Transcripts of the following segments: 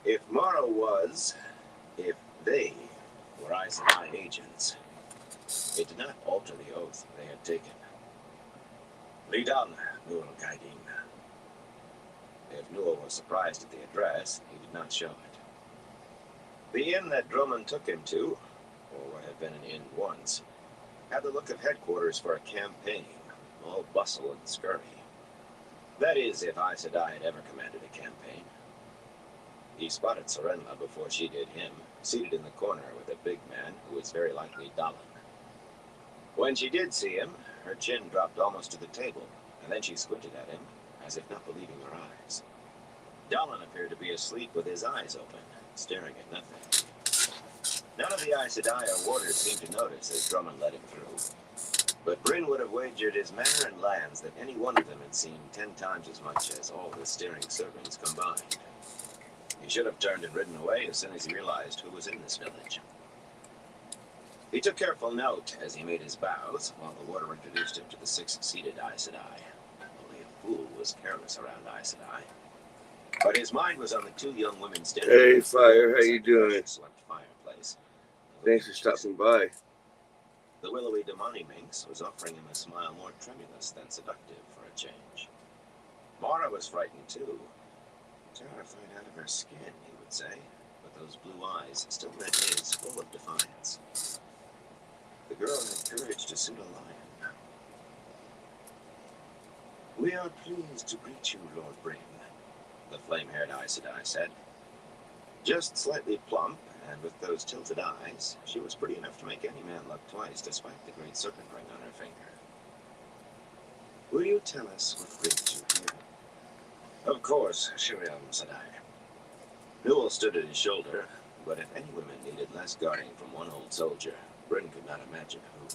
If Mara was, if they were Aes Sedai agents, it did not alter the oath they had taken. Lidan Nul Gaidin. If Newell was surprised at the address, he did not show it. The inn that Drummond took him to, or what had been an inn once, had the look of headquarters for a campaign, all bustle and scurry. That is, if Aes Sedai had ever commanded a campaign. He spotted Serenla before she did him, seated in the corner with a big man who was very likely Dallin. When she did see him, her chin dropped almost to the table, and then she squinted at him, as if not believing her eyes. Dallin appeared to be asleep with his eyes open, staring at nothing. None of the Aes Sedai or warders seemed to notice as Drummond led him through. But Bryn would have wagered his manor and lands that any one of them had seen 10 times as much as all the staring servants combined. He should have turned and ridden away as soon as he realized who was in this village. He took careful note as he made his bows, while the warder introduced him to the 6-seated Aes Sedai. Only a fool was careless around Aes Sedai. But his mind was on the 2 young women standing. Hey, Fire, how you doing? Fireplace. Thanks for stopping by. The willowy Damani minx was offering him a smile more tremulous than seductive for a change. Mara was frightened too. Terrified out of her skin, he would say, but those blue eyes still met his full of defiance. The girl had courage to suit a lion. "We are pleased to greet you, Lord Bryn," the flame-haired Aes Sedai said. Just slightly plump, and with those tilted eyes, she was pretty enough to make any man look twice despite the great serpent ring on her finger. "Will you tell us what brings you here?" "Of course, Sheriam," said I. Newell stood at his shoulder, but if any women needed less guarding from one old soldier, Bryn could not imagine who.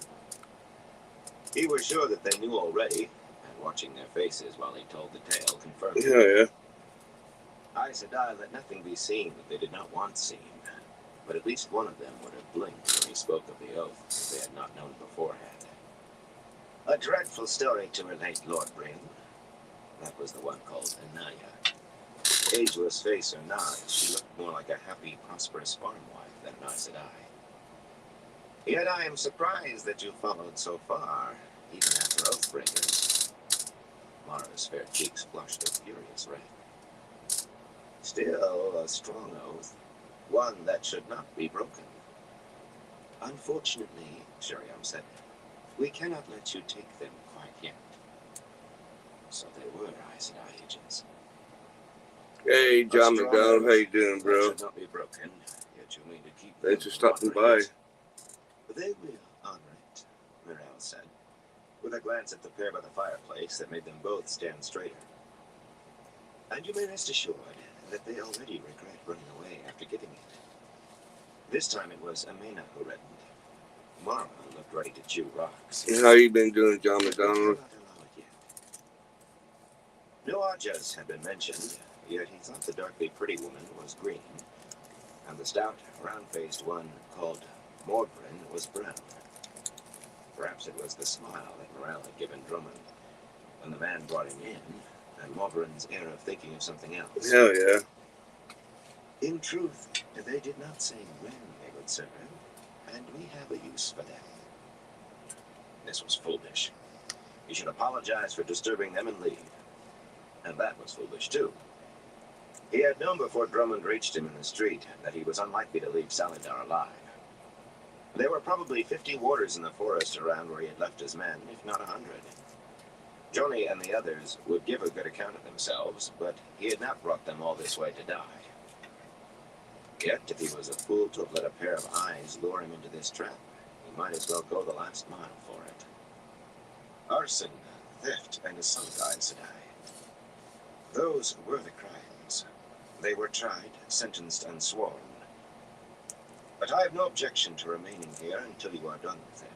He was sure that they knew already, and watching their faces while he told the tale confirmed it. Yeah. Aes Sedai let nothing be seen that they did not want seen, but at least one of them would have blinked when he spoke of the oath if they had not known beforehand. "A dreadful story to relate, Lord Bryn." That was the one called Anaya. Ageless face or not, she looked more like a happy, prosperous farm wife than an Aes Sedai. "Yet I am surprised that you followed so far, even after Oathbreakers." Mara's fair cheeks flushed a furious red. "Still a strong oath, one that should not be broken." "Unfortunately," Sheriam said, "we cannot let you take them quite yet." So they were Aes Sedai agents. Hey, John McDonald, how you doing, bro? Should not be broken, yet you mean to keep Thanks for stopping by. "They will honor it," Mirel said, with a glance at the pair by the fireplace that made them both stand straighter. "And you may rest assured that they already regret running away after giving it." This time it was Amena who reddened. Mara looked ready to chew rocks. How you been doing, John McDonald? No Ajas had been mentioned, yet he thought the darkly pretty woman was green, and the stout, round-faced one called Morgren was brown. Perhaps it was the smile that Morel had given Drummond when the man brought him in, and Morgren's air of thinking of something else. Hell yeah. In truth, they did not say when they would serve, and we have a use for them. This was foolish. He should apologize for disturbing them and leave. And that was foolish, too. He had known before Drummond reached him in the street that he was unlikely to leave Salidar alive. There were probably 50 warders in the forest around where he had left his men, if not 100. Johnny and the others would give a good account of themselves, but he had not brought them all this way to die. Yet, if he was a fool to have let a pair of eyes lure him into this trap, he might as well go the last mile for it. Arson, theft, and assault Aes Sedai. Those were the crimes. They were tried, sentenced, and sworn. But I have no objection to remaining here until you are done with him.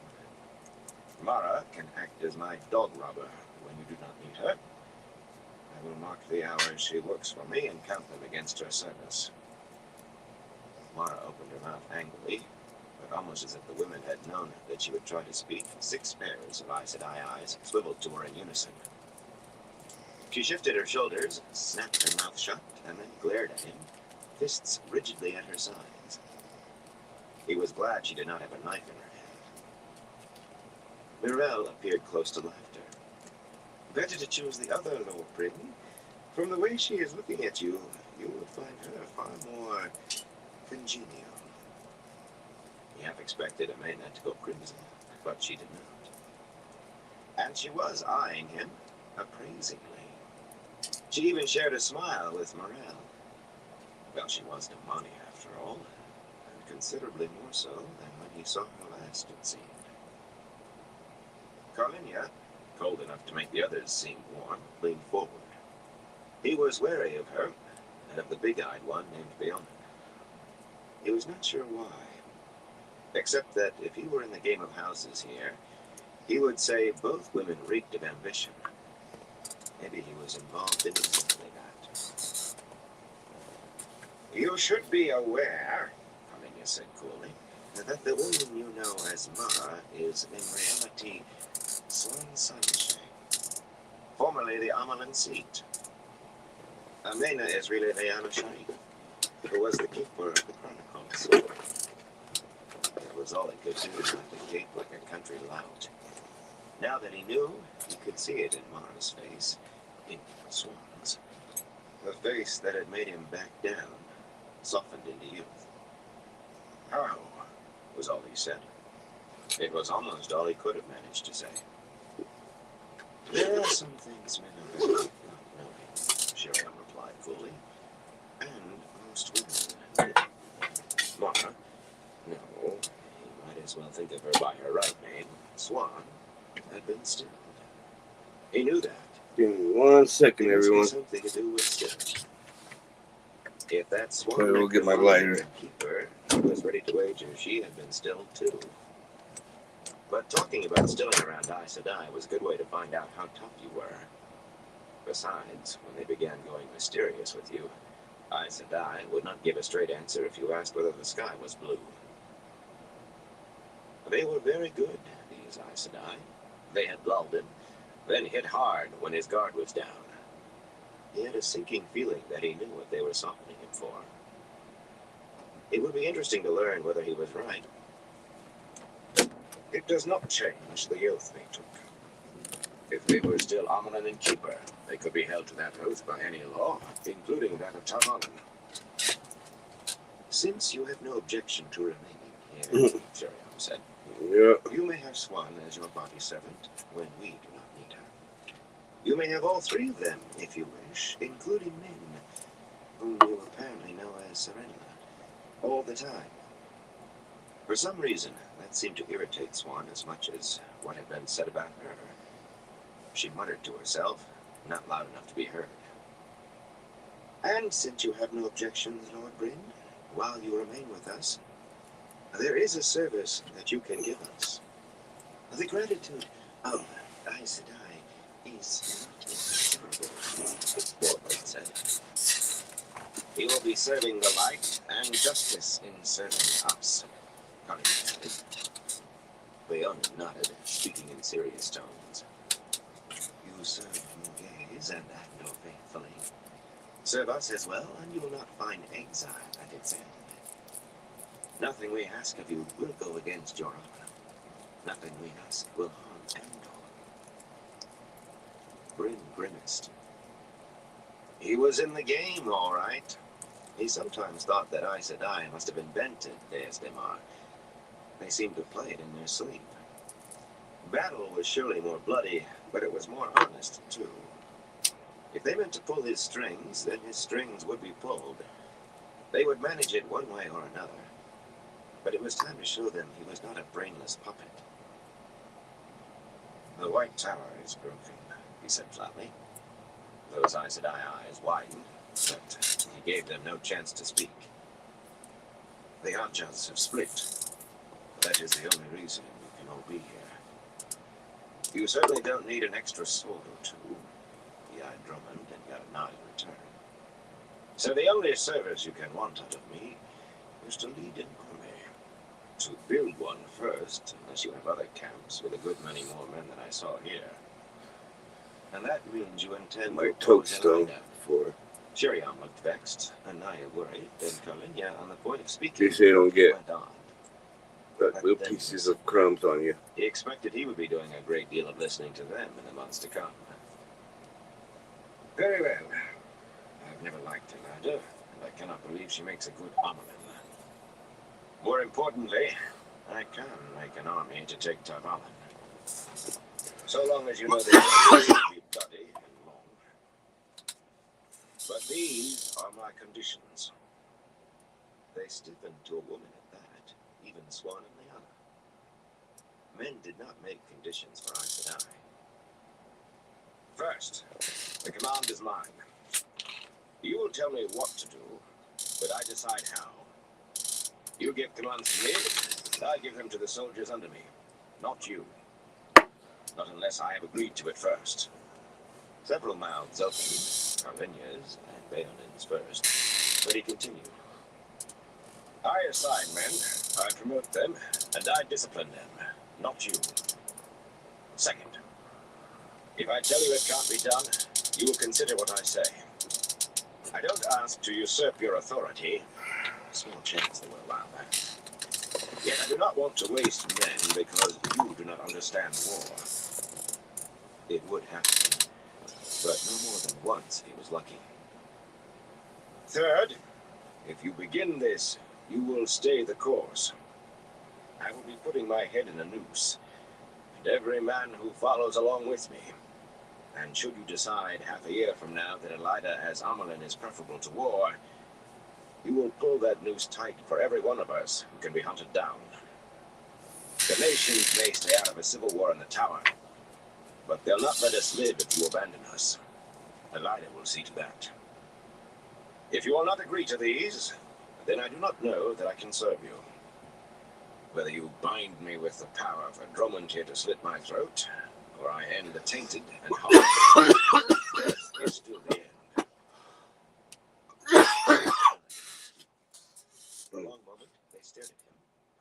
Mara can act as my dog robber when you do not need her. I will mark the hours she works for me and count them against her service. Mara opened her mouth angrily, but almost as if the women had known that she would try to speak, 6 pairs of Aes Sedai eyes swiveled to her in unison. She shifted her shoulders, snapped her mouth shut, and then glared at him, fists rigidly at her sides. He was glad she did not have a knife in her hand. Mirel appeared close to laughter. Better to choose the other, Lord Bryn. From the way she is looking at you, you would find her far more congenial. He half expected Amena to go crimson, but she did not. And she was eyeing him appraisingly. She even shared a smile with Morel. Well, she was Damani after all, and considerably more so than when he saw her last, it seemed. Carminia, cold enough to make the others seem warm, leaned forward. He was wary of her, and of the big-eyed one named Fiona. He was not sure why, except that if he were in the game of houses here, he would say both women reeked of ambition. Maybe he was involved in exactly that. You should be aware, Carminia said coolly, that the woman you know as Mara is in reality Swan Sunshine, formerly the Amelin seat. Amena is really Leanna Shani, who was the keeper of the Chronicles. That was all he could do, not to gape like a country lout. Now that he knew, he could see it in Mara's face, in Swan's. The face that had made him back down, softened into youth. "How?" was all he said. It was almost all he could have managed to say. "There are some things men are better off not knowing," Sheriam replied fully. "And most women." Mara? No, he might as well think of her by her right name. Swan had been stilled. He knew that. Give me 1 second, everyone. Something to do with stillage. If that Swan Okay, we'll get my lighter. Keeper, he was ready to wager she had been stilled too. But talking about stilling around Aes Sedai was a good way to find out how tough you were. Besides, when they began going mysterious with you, Aes Sedai would not give a straight answer if you asked whether the sky was blue. They were very good, these Aes Sedai. They had lulled him, then hit hard when his guard was down. He had a sinking feeling that he knew what they were softening him for. It would be interesting to learn whether he was right. It does not change the oath they took. If they were still Amelin and Keeper, they could be held to that oath by any law, including that of Tarvalin. Since you have no objection to remaining here, Sheriam said, Yeah. you may have Swan as your body servant when we do not need her. You may have all three of them, if you wish, including Min, whom you apparently know as Serena, all the time. For some reason, that seemed to irritate Swan as much as what had been said about her. She muttered to herself, not loud enough to be heard. And since you have no objections, Lord Bryn, while you remain with us, there is a service that you can give us. The gratitude of Aes Sedai is not immeasurable, Warlord said. He will be serving the light and justice in serving us, Carminia added. Leona nodded, speaking in serious tones. You serve Morghese and Andor faithfully. Serve us as well, and you will not find exile at its end. Nothing we ask of you will go against your honor. Nothing we ask will harm Andor. Bryn grimaced. He was in the game, all right. He sometimes thought that Aes Sedai must have invented Deus Daemar. They seemed to play it in their sleep. Battle was surely more bloody, but it was more honest, too. If they meant to pull his strings, then his strings would be pulled. They would manage it one way or another. But it was time to show them he was not a brainless puppet. The White Tower is broken, he said flatly. Those Aes Sedai eyes widened, but he gave them no chance to speak. The Archers have split. That is the only reason you can all be here. You certainly don't need an extra sword or two. He eyed Drummond and got a nod in return. So the only service you can want out of me is to lead an army. To build one first, unless you have other camps with a good many more men than I saw here. And that means you intend My to toadstone before. Shiriam looked vexed, and Naya worried, then Carlinia, on the point of speaking, Guess they don't get went on. like little pieces of crumbs on you. He expected he would be doing a great deal of listening to them in the months to come. Very well. I've never liked Elida, and I cannot believe she makes a good omelet. More importantly, I can make an army to take Tavalin. So long as you know the journey will be bloody and long. But these are my conditions. They stiffened to a woman at that, even Swan and Liana. Men did not make conditions for Aes Sedai. First, the command is mine. You will tell me what to do, but I decide how. You give commands to me, and I give them to the soldiers under me. Not you. Not unless I have agreed to it first. Several mouths opened, Carlinia's and Bayonin's first, but he continued. I assign men, I promote them, and I discipline them, not you. Second, if I tell you it can't be done, you will consider what I say. I don't ask to usurp your authority. Small chance they will allow that. Yet I do not want to waste men because you do not understand war. It would happen, but no more than once he was lucky. Third, if you begin this, you will stay the course. I will be putting my head in a noose, and every man who follows along with me. And should you decide half a year from now that Elida as Amelin is preferable to war, you will pull that noose tight for every one of us who can be hunted down. The nations may stay out of a civil war in the Tower, but they'll not let us live if you abandon us. Elida will see to that. If you will not agree to these, then I do not know that I can serve you. Whether you bind me with the power for Drummond here to slit my throat, or I end the tainted and hard, is still the end. For a long moment, they stared at him,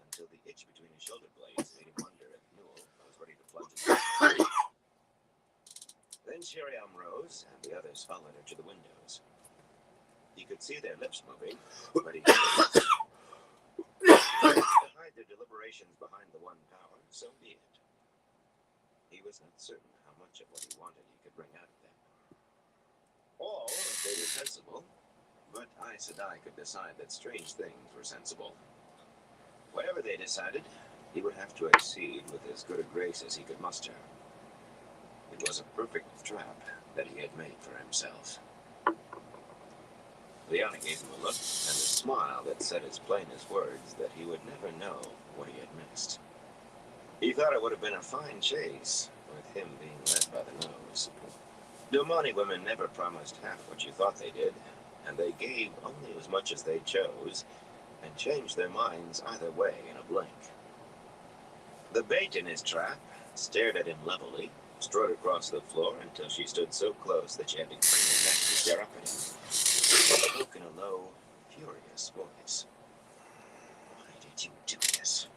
until the itch between his shoulder blades made him wonder if Newell was ready to plunge into it. Then Shiriam rose, and the others followed her to the windows. He could see their lips moving, but he couldn't. To hide their deliberations behind the one power, so be it. He was not certain how much of what he wanted he could bring out of them. All, if they were sensible, but Aes Sedai could decide that strange things were sensible. Whatever they decided, he would have to accede with as good a grace as he could muster. It was a perfect trap that he had made for himself. Liana gave him a look and a smile that said as plain as words that he would never know what he had missed. He thought it would have been a fine chase, with him being led by the nose. Domani women never promised half what you thought they did, and they gave only as much as they chose, and changed their minds either way in a blink. The bait in his trap stared at him levelly, strode across the floor until she stood so close that she had to crane her neck to stare up at him. She spoke in a low, furious voice. Why did you do this?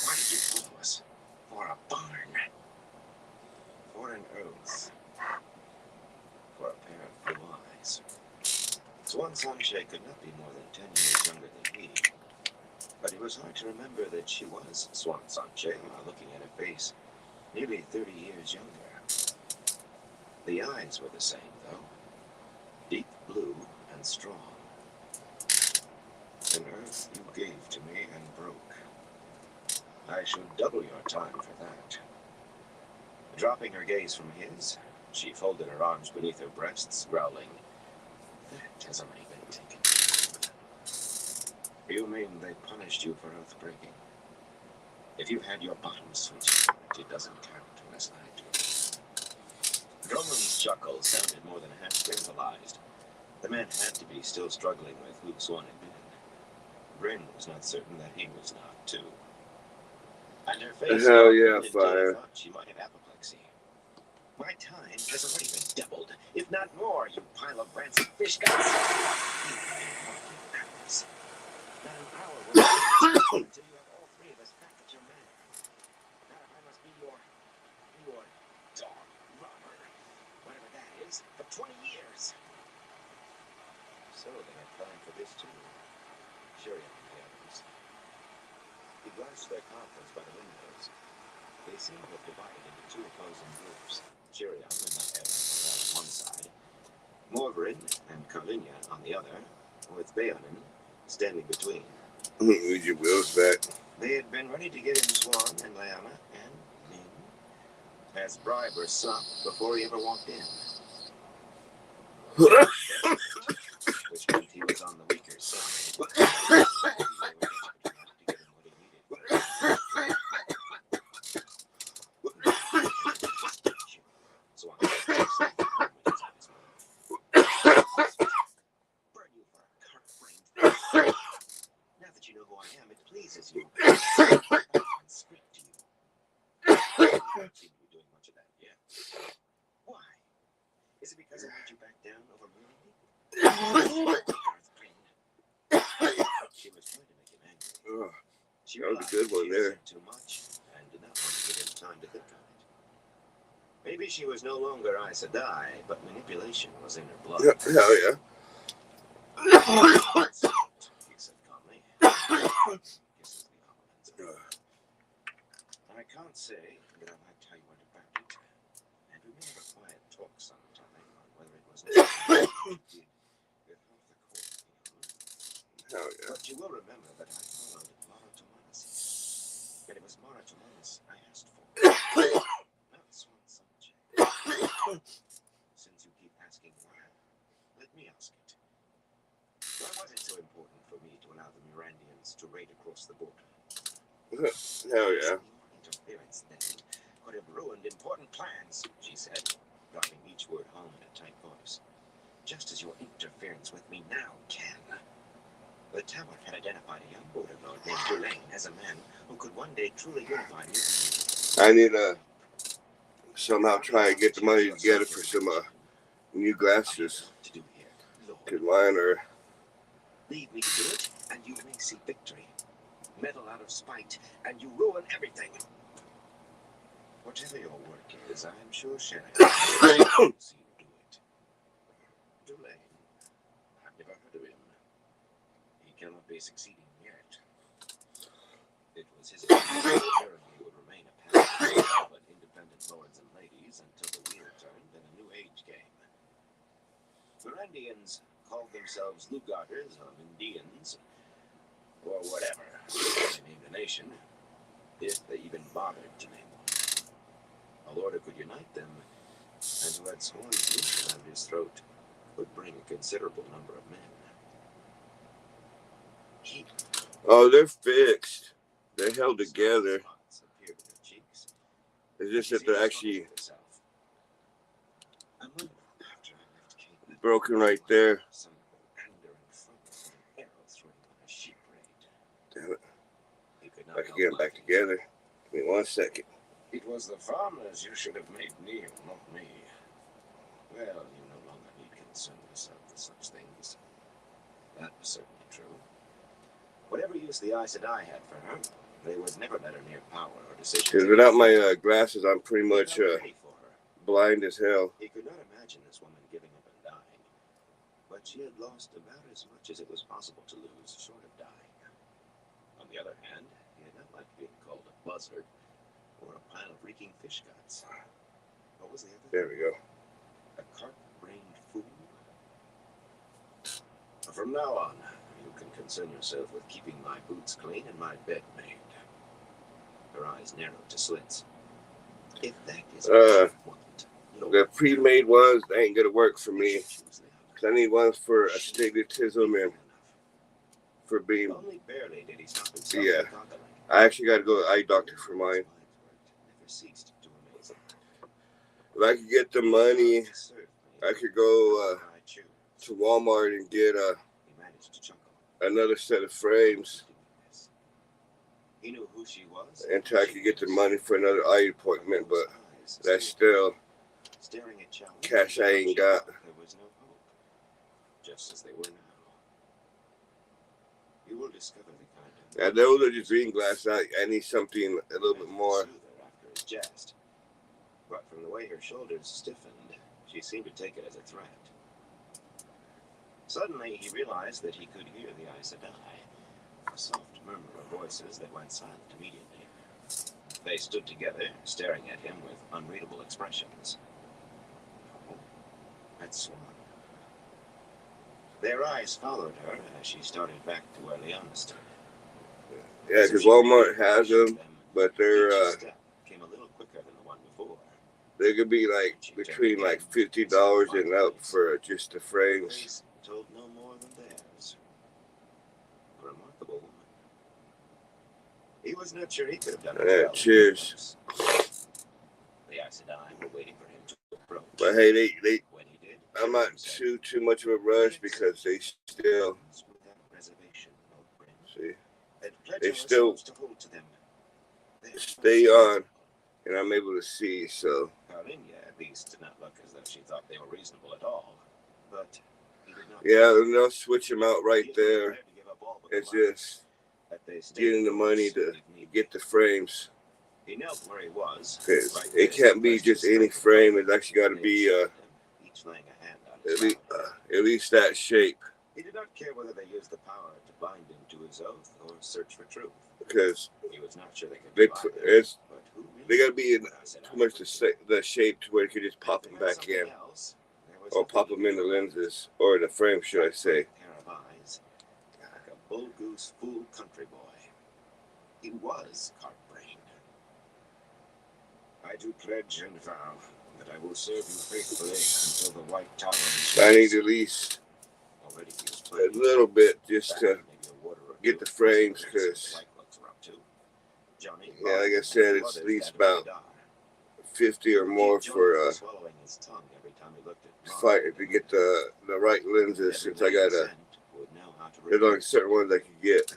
Why did you follow us? For a barn. For an oath. For a pair of blue eyes. Swan Sanche could not be more than 10 years younger than he. But it was hard to remember that she was Swan Sanche while looking at her face, nearly 30 years younger. The eyes were the same, though. Deep blue and strong. An oath you gave to me and broke. I should double your time for that. Dropping her gaze from his, she folded her arms beneath her breasts, growling, "That has already been taken." You mean they punished you for oath breaking? If you had your bottom switched, it doesn't count unless I do. Drummond's chuckle sounded more than half scandalized. The man had to be still struggling with who Swan had been. Bryn was not certain that he was not, too. And her face Hell yeah, fire. thought she might have apoplexy. My time has already been doubled, if not more, you pile of rancid fish guts. Not an hour will pass until you have all three of us back at your man. Not if I must be your dog robber, whatever that is, for 20 years. so they had planned for this too. Shiriam and the others. He glanced their conference by the windows. They seemed to have divided into two opposing groups. Shiriam and Naerin on one side, Morvarin and Carlinia on the other, with Baonin standing between. Read your wills back. They had been ready to get him Swan and Leanna and Nin as bribe or sop before he ever walked in. Which meant he was on the weaker side. They were desperate enough to get him what he needed. Swan burn you for a cart-brained. Now that you know who I am, it pleases you. Script to you. You don't seem to be doing much of that yet. Why? Is it because I made you back down over Mooney? Darth grinned. She was trying to make him angry. She That was a good one there. Too much and did not want to give him time to think on it. Maybe she was no longer Aes Sedai, but manipulation was in her blood. Hell yeah. He said calmly. Kisses the almonds. I can't say that I liked how you went about it, and we may have a quiet talk sometime on whether it was necessary you did with half the court. Hell yeah. But you will remember that I followed Mara Tomanis, and it was Mara Tomanis I asked for, not Swan Sanche. Since you keep asking why, let me ask it. Why was it so important for me to allow the Mirandians to raid across the border? Hell yeah. Interference then could have ruined important plans, she said, driving each word home in a tight voice. Just as your interference with me now can. The tower had identified a young border lord named Dulain as a man who could one day truly unify Mutiny. I need to somehow try and get the money together for some new glasses. To do here, Lord. Cause mine are. Leave me to do it, and you may see victory. Meddle out of spite, and you ruin everything. Whatever your work is, I am sure Sharon will see you do it. Dulain, I've never heard of him. He cannot be succeeding yet. It was his opinion that Jeremy would remain a pattern of independent lords and ladies until the wheel turned and a new age came. Mirandians called themselves Lugarders or Mindians, or whatever they named a nation, if they even bothered to name one. A lord who could unite them, and who had sworn noose around his throat, would bring a considerable number of men. He Oh, they're fixed. They're held together. spots appeared in her cheeks. It's just that they're actually A month after I left Cape, broken right there. some anger and trouble with an arrow thrown on a sheep raid. Damn it. He could not I can help get them back laughing. together. Give me 1 second. It was the farmers you should have made kneel, not me. Well, you no longer need concern yourself with such things. That was certainly true. Whatever use the Aes Sedai had for her, they would never let her near power or decisions. Because without my glasses, I'm pretty They were much not ready for her. blind as hell. He could not imagine this woman giving up and dying, but she had lost about as much as it was possible to lose short of dying. On the other hand, he had not liked being called a buzzard or a pile of reeking fish guts. What was the other There we go. A cart-brained fool? From now on, you can concern yourself with keeping my boots clean and my bed made. Her eyes narrowed to slits. If that is what you want, Lord, The pre-made ones, they ain't gonna work for you me. should choose Leanna. 'Cause I need ones for She astigmatism be and enough. for being. Only barely did he stop himself Yeah. from goggling. I actually got to go to the eye doctor for mine. Never ceased to amaze him. If I could get the money, To serve me, I could go I choose. to Walmart and get He managed to chuckle. another set of frames He knew who she was until I could get the money for another eye appointment. But that's still staring at Chow. cash I ain't got. There was no hope, just as they were now. You will discover the kind of. Now those are just reading glasses. I need something a little bit more. After his jest, but from the way her shoulders stiffened, she seemed to take it as a threat. Suddenly, he realized that he could hear the Aes Sedai, a soft murmur of voices that went silent immediately. They stood together, staring at him with unreadable expressions. Oh, that's Swan. Their eyes followed her as she started back to where Liana stood. Yeah, because Walmart has them, but they're Each step came a little quicker than the one before. they could be like between like $50 and up for just the frames. Face told no more than theirs. A remarkable woman. He was not sure he could have done it well. Cheers. The Aes Sedai were waiting for him to approach. But hey, they When he did, I'm not too much of a rush because they still see they still stay on, and I'm able to see. So Carlinia at least did not look as though she thought they were reasonable at all. But he did not. yeah, and they'll switch them out right there. It's just getting the money to get the frames. He knelt where he was. Cause it can't be just any frame. It's actually got to be at least that shape. He did not care whether they used the power to bind him to his oath or search for truth. Because he was not sure they could. They got to be in too much the shape to where you could just pop them back in, or pop them in the lenses or the frame, should I say? Pair of eyes, like a bull goose fool country boy. He was cart-brained. I do pledge and vow that I will serve you faithfully until the White Tower is. I need at least a little bit just to get the frames, because yeah, like I said, it's at least about 50 or more for fight to get the right lenses, since I gotta. There's only certain ones I can get.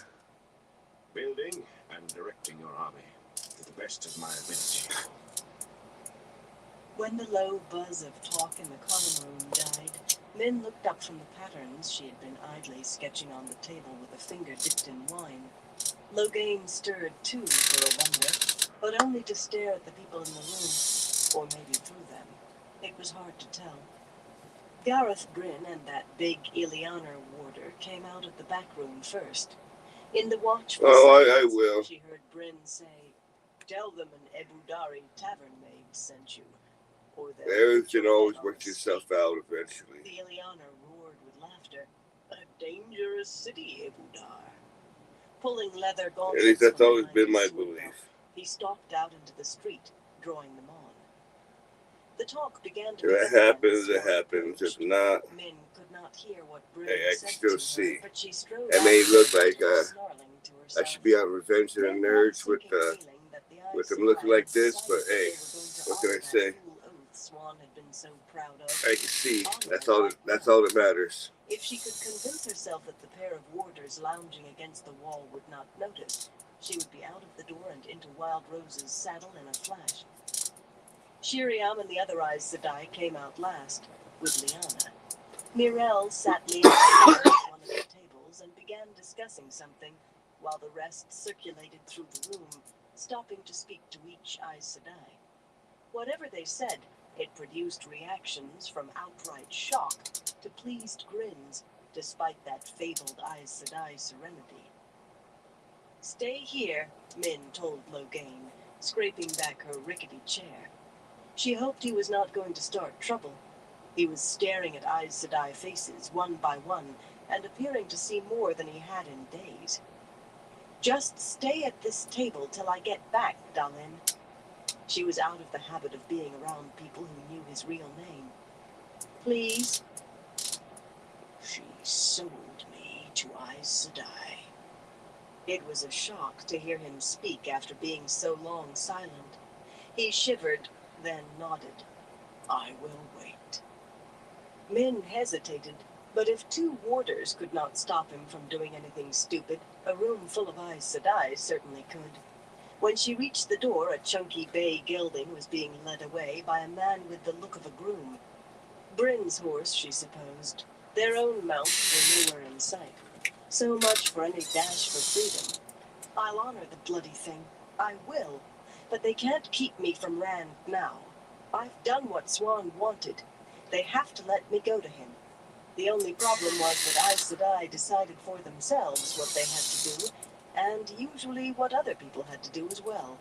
Building and directing your army to the best of my ability. When the low buzz of talk in the common room died, Min looked up from the patterns she had been idly sketching on the table with a finger dipped in wine. Loghain stirred too, for a wonder, but only to stare at the people in the room, or maybe through them. It was hard to tell. Gareth Bryn and that big Ilianer warder came out of the back room first. In the watchful I will. She heard Bryn say, "Tell them an Ebu Dari tavern maid sent you." Everything always works itself out eventually. The Ilianer roared with laughter. "A dangerous city, Ebu Dar." Pulling leather gauntlets. At least that's always behind been his my sling belief. belt, he stalked out into the street, drawing them on. The talk began to. If it happens, it happens. If not, Min could not hear what Bryn hey, I said can still to see. her, but she strode It may look like snarling to I herself. should be on Revenge of the Then Nerds that with sinking feeling that the with Aes them looking Sedai like this, decided but that hey, they were going to what can I honor say? that cool oath Swan had been so proud of. I can see. That's all that matters. If she could convince herself that the pair of warders lounging against the wall would not notice, she would be out of the door and into Wild Rose's saddle in a flash. Shiriam and the other Aes Sedai came out last, with Liana. Mirel sat leaning against one of the tables and began discussing something, while the rest circulated through the room, stopping to speak to each Aes Sedai. Whatever they said, it produced reactions from outright shock to pleased grins, despite that fabled Aes Sedai serenity. "Stay here," Min told Loghain, scraping back her rickety chair. She hoped he was not going to start trouble. He was staring at Aes Sedai faces one by one, and appearing to see more than he had in days. "Just stay at this table till I get back, Dalin." She was out of the habit of being around people who knew his real name. "Please?" "She sold me to Aes Sedai." It was a shock to hear him speak after being so long silent. He shivered, then nodded. "I will wait." Min hesitated, but if two warders could not stop him from doing anything stupid, a room full of Aes Sedai certainly could. When she reached the door, a chunky bay gelding was being led away by a man with the look of a groom. Bryn's horse, she supposed. Their own mounts were nowhere in sight. So much for any dash for freedom. "I'll honor the bloody thing. I will. But they can't keep me from Rand now. I've done what Swan wanted. They have to let me go to him." The only problem was that Aes Sedai decided for themselves what they had to do, and usually what other people had to do as well.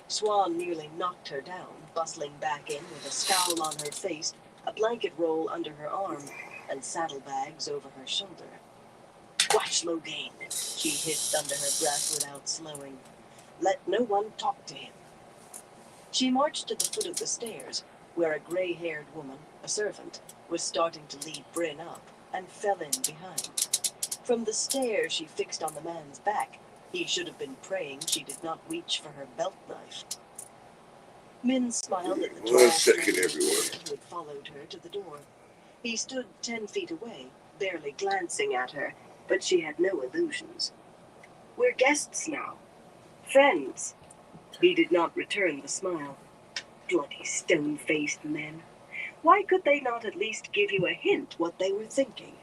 Swan nearly knocked her down, bustling back in with a scowl on her face, a blanket roll under her arm, and saddlebags over her shoulder. "Watch Loghain," she hissed under her breath without slowing. "Let no one talk to him." She marched to the foot of the stairs, where a gray-haired woman, a servant, was starting to lead Bryn up, and fell in behind. From the stare she fixed on the man's back, he should have been praying she did not reach for her belt knife. Min smiled at the tall 1 second, stranger everyone. who had followed her to the door. He stood 10 feet away, barely glancing at her, but she had no illusions. "We're guests now. Friends." He did not return the smile. Bloody stone-faced men. Why could they not at least give you a hint what they were thinking?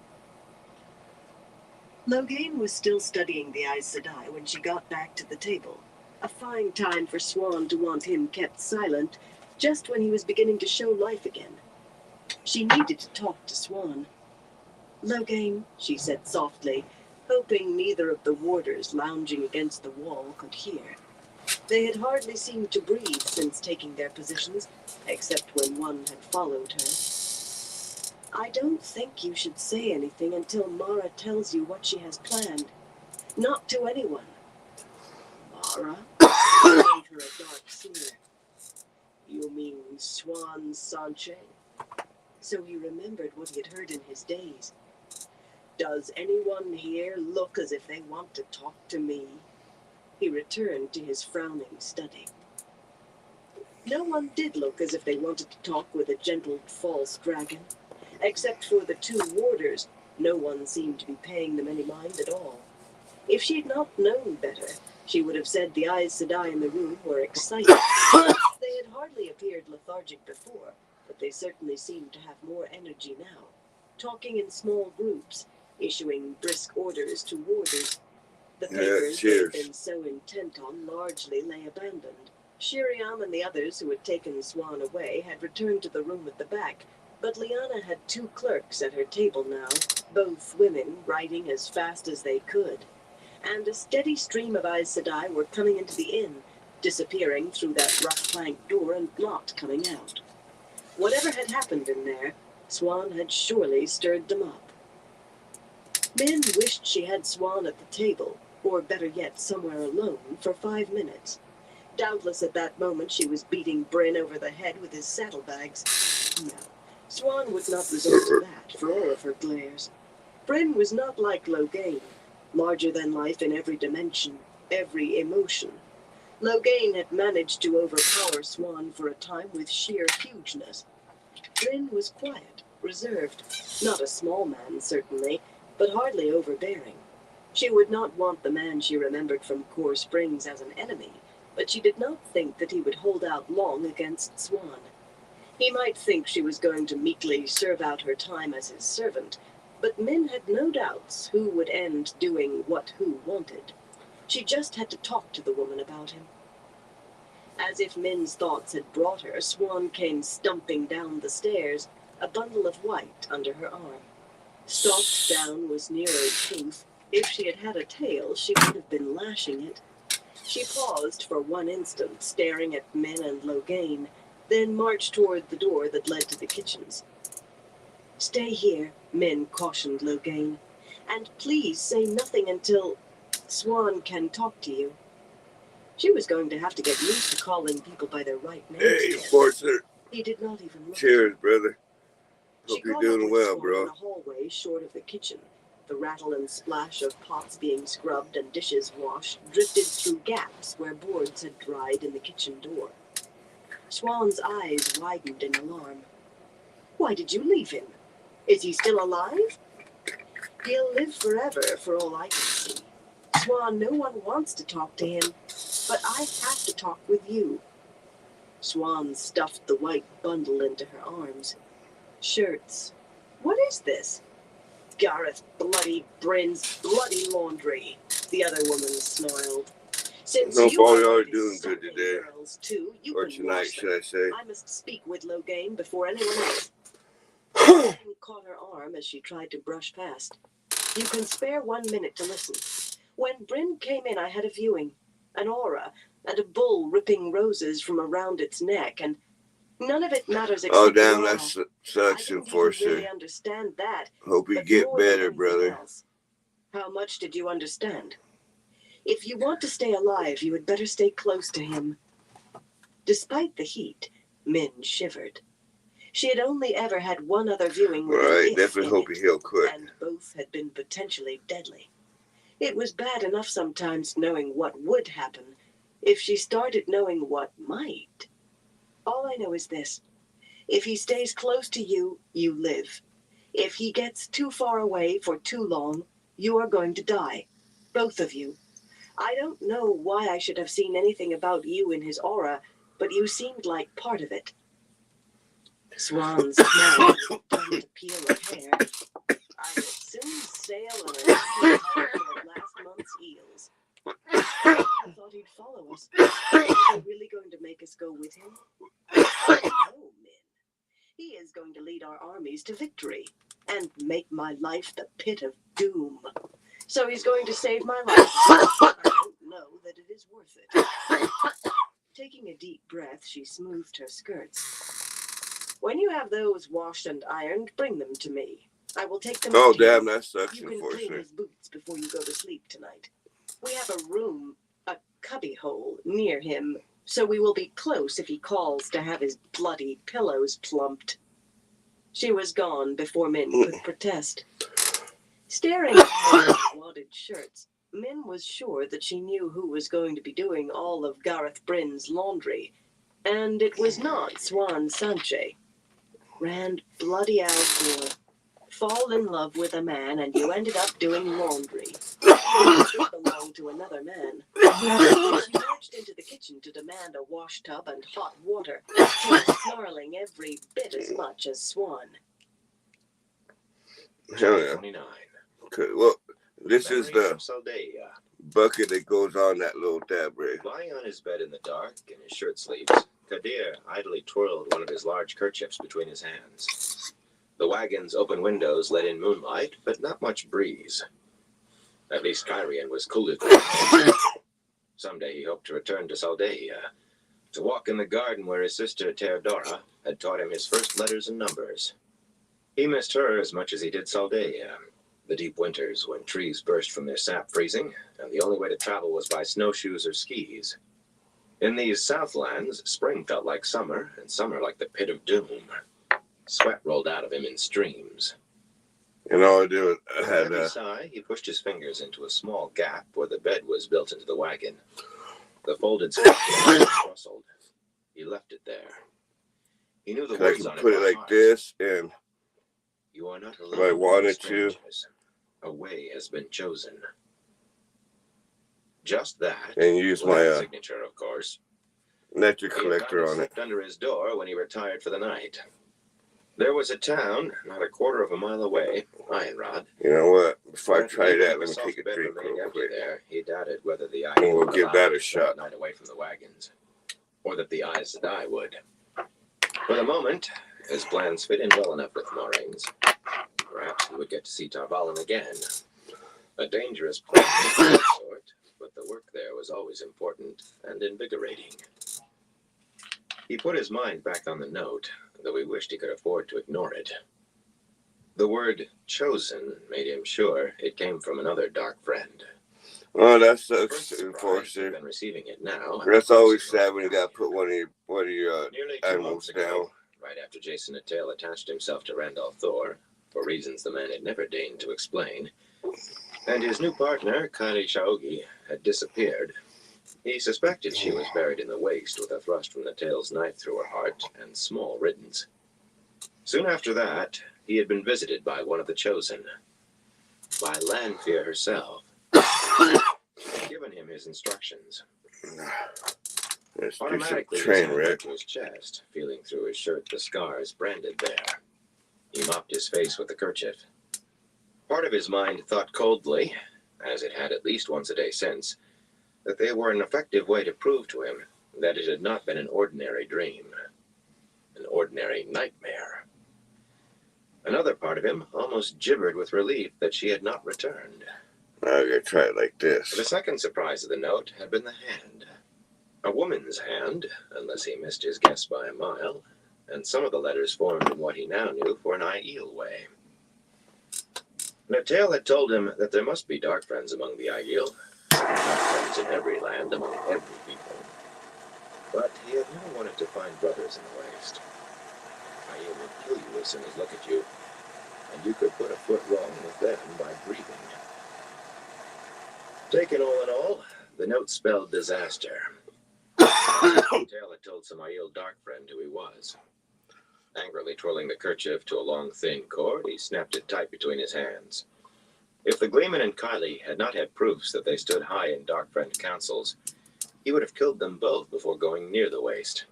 Loghain was still studying the Aes Sedai when she got back to the table. A fine time for Swan to want him kept silent, just when he was beginning to show life again. She needed to talk to Swan. "Loghain," she said softly, hoping neither of the warders lounging against the wall could hear. They had hardly seemed to breathe since taking their positions, except when one had followed her. "I don't think you should say anything until Mara tells you what she has planned. Not to anyone." "Mara?" He gave her a dark sneer. "You mean Swan Sanche?" So he remembered what he had heard in his days. "Does anyone here look as if they want to talk to me?" He returned to his frowning study. No one did look as if they wanted to talk with a gentle false dragon. Except for the 2 warders, no one seemed to be paying them any mind at all. If she had not known better, she would have said the Aes Sedai in the room were excited. They had hardly appeared lethargic before, but they certainly seemed to have more energy now, talking in small groups, issuing brisk orders to warders. The papers they had been so intent on largely lay abandoned. Shiriam and the others who had taken Swan away had returned to the room at the back, but Lyanna had 2 clerks at her table now, both women writing as fast as they could. And a steady stream of Aes Sedai were coming into the inn, disappearing through that rough plank door and not coming out. Whatever had happened in there, Swan had surely stirred them up. Min wished she had Swan at the table, or better yet, somewhere alone, for 5 minutes. Doubtless at that moment she was beating Bryn over the head with his saddlebags. No, Swan would not resort to that for all of her glares. Bryn was not like Loghain, larger than life in every dimension, every emotion. Loghain had managed to overpower Swan for a time with sheer hugeness. Bryn was quiet, reserved, not a small man certainly, but hardly overbearing. She would not want the man she remembered from Core Springs as an enemy, but she did not think that he would hold out long against Swan. He might think she was going to meekly serve out her time as his servant, but Min had no doubts who would end doing what who wanted. She just had to talk to the woman about him. As if Min's thoughts had brought her, Swan came stumping down the stairs, a bundle of white under her arm. Stalked down was Nero's tooth. If she had had a tail, she would have been lashing it. She paused for 1 instant, staring at Min and Loghain, then marched toward the door that led to the kitchens. "Stay here," Min cautioned Loghain, "and please say nothing until Swan can talk to you." She was going to have to get used to calling people by their right names. Hey, Fortner. He did not even look. Cheers, brother. She Hope you're caught up doing with well, Swan bro. in a hallway short of the kitchen. The rattle and splash of pots being scrubbed and dishes washed drifted through gaps where boards had dried in the kitchen door. Swan's eyes widened in alarm. "Why did you leave him? Is he still alive?" "He'll live forever, for all I can see. Swan, no one wants to talk to him, but I have to talk with you." Swan stuffed the white bundle into her arms. "Shirts. What is this?" "Gareth bloody Bryn's bloody laundry," the other woman snarled. "Since Hope you all are y'all are these doing good something today. girls too, you Or can tonight, wash them. should I say. I must speak with Loghain before anyone else." Something caught her arm as she tried to brush past. You can spare 1 minute to listen. When Bryn came in, I had a viewing, an aura, and a bull ripping roses from around its neck, and none of it matters except Oh, damn, the aura. that sucks, I didn't even Enforcer. really understand that. Hope you But get more than better, anything brother. else. How much did you understand? If you want to stay alive, you had better stay close to him. Despite the heat, Min shivered. She had only ever had one other viewing with an Right, if definitely in hope it, he heal quick. and both had been potentially deadly. It was bad enough sometimes knowing what would happen. If she started knowing what might. All I know is this. If he stays close to you, you live. If he gets too far away for too long, you are going to die. Both of you. I don't know why I should have seen anything about you in his aura, but you seemed like part of it. Swan's smile turned to peel of hair. I would soon sail on a hull full of last month's eels. I thought he'd follow us. Are they really going to make us go with him? No, Min. He is going to lead our armies to victory and make my life the pit of doom. So he's going to save my life. I don't know that it is worth it. Taking a deep breath, she smoothed her skirts. When you have those washed and ironed, bring them to me. I will take them Oh, up to you. damn, that sucks, You can clean Enforcer. his boots before you go to sleep tonight. We have a room, a cubbyhole, near him, so we will be close if he calls to have his bloody pillows plumped. She was gone before Min could protest. Staring at her wadded shirts, Min was sure that she knew who was going to be doing all of Gareth Bryn's laundry, and it was not Swan Sanche. Rand bloody Alcor. Fall in love with a man and you ended up doing laundry. It belonged to another man. She marched into the kitchen to demand a wash tub and hot water, snarling every bit as much as Swan. Hell yeah. 29. Well, this is Memories the of Saldeia. bucket that goes on that little dab rig. Lying on his bed in the dark, in his shirt sleeves, Kadir idly twirled one of his large kerchiefs between his hands. The wagon's open windows let in moonlight, but not much breeze. At least Kyrian was cool. Someday he hoped to return to Saldeia, to walk in the garden where his sister Teodora had taught him his first letters and numbers. He missed her as much as he did Saldeia. The deep winters when trees burst from their sap freezing, and the only way to travel was by snowshoes or skis. In these Southlands, spring felt like summer, and summer like the pit of doom. Sweat rolled out of him in streams. And all I do is I With had every sigh, he pushed his fingers into a small gap where the bed was built into the wagon. The folded scarf rustled. He left it there. He knew the I words can on it put it by like heart. this, and You are not if alone. I wanted with to. strangers. A way has been chosen. Just that. And use without my signature, of course. nectar He had collector found it on it. slipped under his door when he retired for the night. There was a town not a quarter of a mile away, Ironrod. You know what? Before I But try even that, if let the me soft take a bed drink remained real empty quick. there, he doubted whether the eye And we'll would give allow that him a to spend shot. the night away from the wagons, or that the eyes that eye would. For the moment, his plans fit in well enough with Moraine's. Perhaps he would get to see Tarvalin again. A dangerous place of some sort, but the work there was always important and invigorating. He put his mind back on the note, though he wished he could afford to ignore it. The word chosen made him sure it came from another dark friend. Oh, that His sucks, first surprise, he'd Enforcer. been receiving it now. That's always sad when you gotta put one of your Nearly 2 animals months ago, down. right after Jason Attell attached himself to Randolph Thor, for reasons the man had never deigned to explain, and his new partner, Kylie Shaogi, had disappeared. He suspected she was buried in the waste with a thrust from the tail's knife through her heart and small riddance. Soon after that, he had been visited by one of the chosen, by Lanfear herself, given him his instructions. Let's do some Automatically, his train hand went wreck. to his chest, feeling through his shirt the scars branded there. He mopped his face with the kerchief. Part of his mind thought coldly, as it had at least once a day since, that they were an effective way to prove to him that it had not been an ordinary dream, an ordinary nightmare. Another part of him almost gibbered with relief that she had not returned. Now I gotta try it like The this. second surprise of the note had been the hand. A woman's hand, unless he missed his guess by a mile, and some of the letters formed in what he now knew for an Aiel way. Natal had told him that there must be dark friends among the Aiel, dark friends in every land among every people. But he had never wanted to find brothers in the waste. Aiel would kill you as soon as look at you, and you could put a foot wrong with them by breathing. Taken all in all, the note spelled disaster. Natal had told some Aiel dark friend who he was. Angrily twirling the kerchief to a long, thin cord, he snapped it tight between his hands. If the Gleeman and Kylie had not had proofs that they stood high in dark friend councils, he would have killed them both before going near the waste.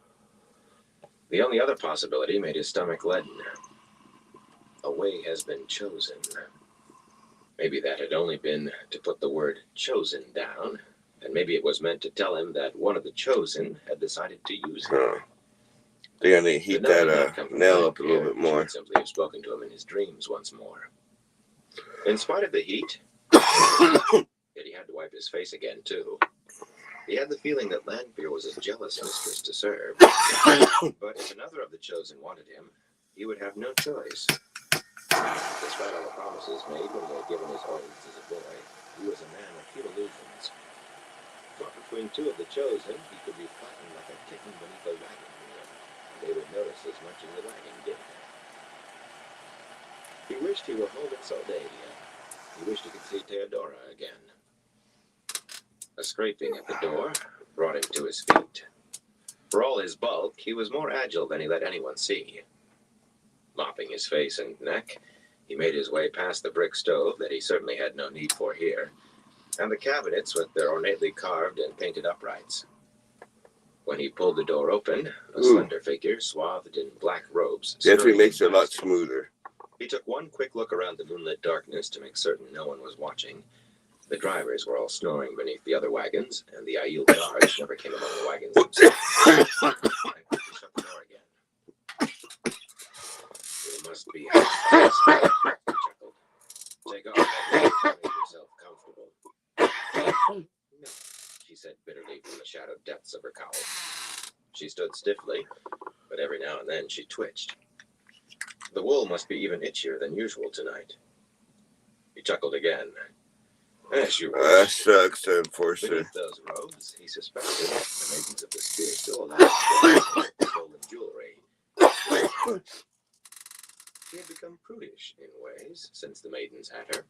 The only other possibility made his stomach leaden. A way has been chosen. Maybe that had only been to put the word chosen down, and maybe it was meant to tell him that one of the chosen had decided to use him. Huh. They're gonna heat that nail up a little bit more. She would simply have spoken to him in his dreams once more. In spite of the heat, yet he had to wipe his face again too. He had the feeling that Lanfear was a jealous mistress to serve. But if another of the chosen wanted him, he would have no choice. Despite all the promises made when he had given his oaths as a boy, he was a man of few illusions. Caught between two of the chosen, he could be flattened like a kitten beneath a wagon wheel. They would notice as much as the wagon did. He wished he were home in Saldadia. He wished he could see Theodora again. A scraping at the door brought him to his feet. For all his bulk, he was more agile than he let anyone see. Mopping his face and neck, he made his way past the brick stove that he certainly had no need for here, and the cabinets with their ornately carved and painted uprights. When he pulled the door open, a slender figure swathed in black robes Definitely makes it a lot past him. smoother. He took one quick look around the moonlit darkness to make certain no one was watching. The drivers were all snoring beneath the other wagons, and the Aiel guards never came among the wagons themselves. I quickly shut the door again. You must be happy, he chuckled. Take off that robe and make yourself comfortable. No, she said bitterly from the shadowed depths of her cowl. She stood stiffly, but every now and then she twitched. The wool must be even itchier than usual tonight. He chuckled again. As you That wish. sucks, Enforcer. Beneath those robes, he suspected the maidens of the spear still allowed stolen jewelry. She had become prudish in ways since the maidens had her.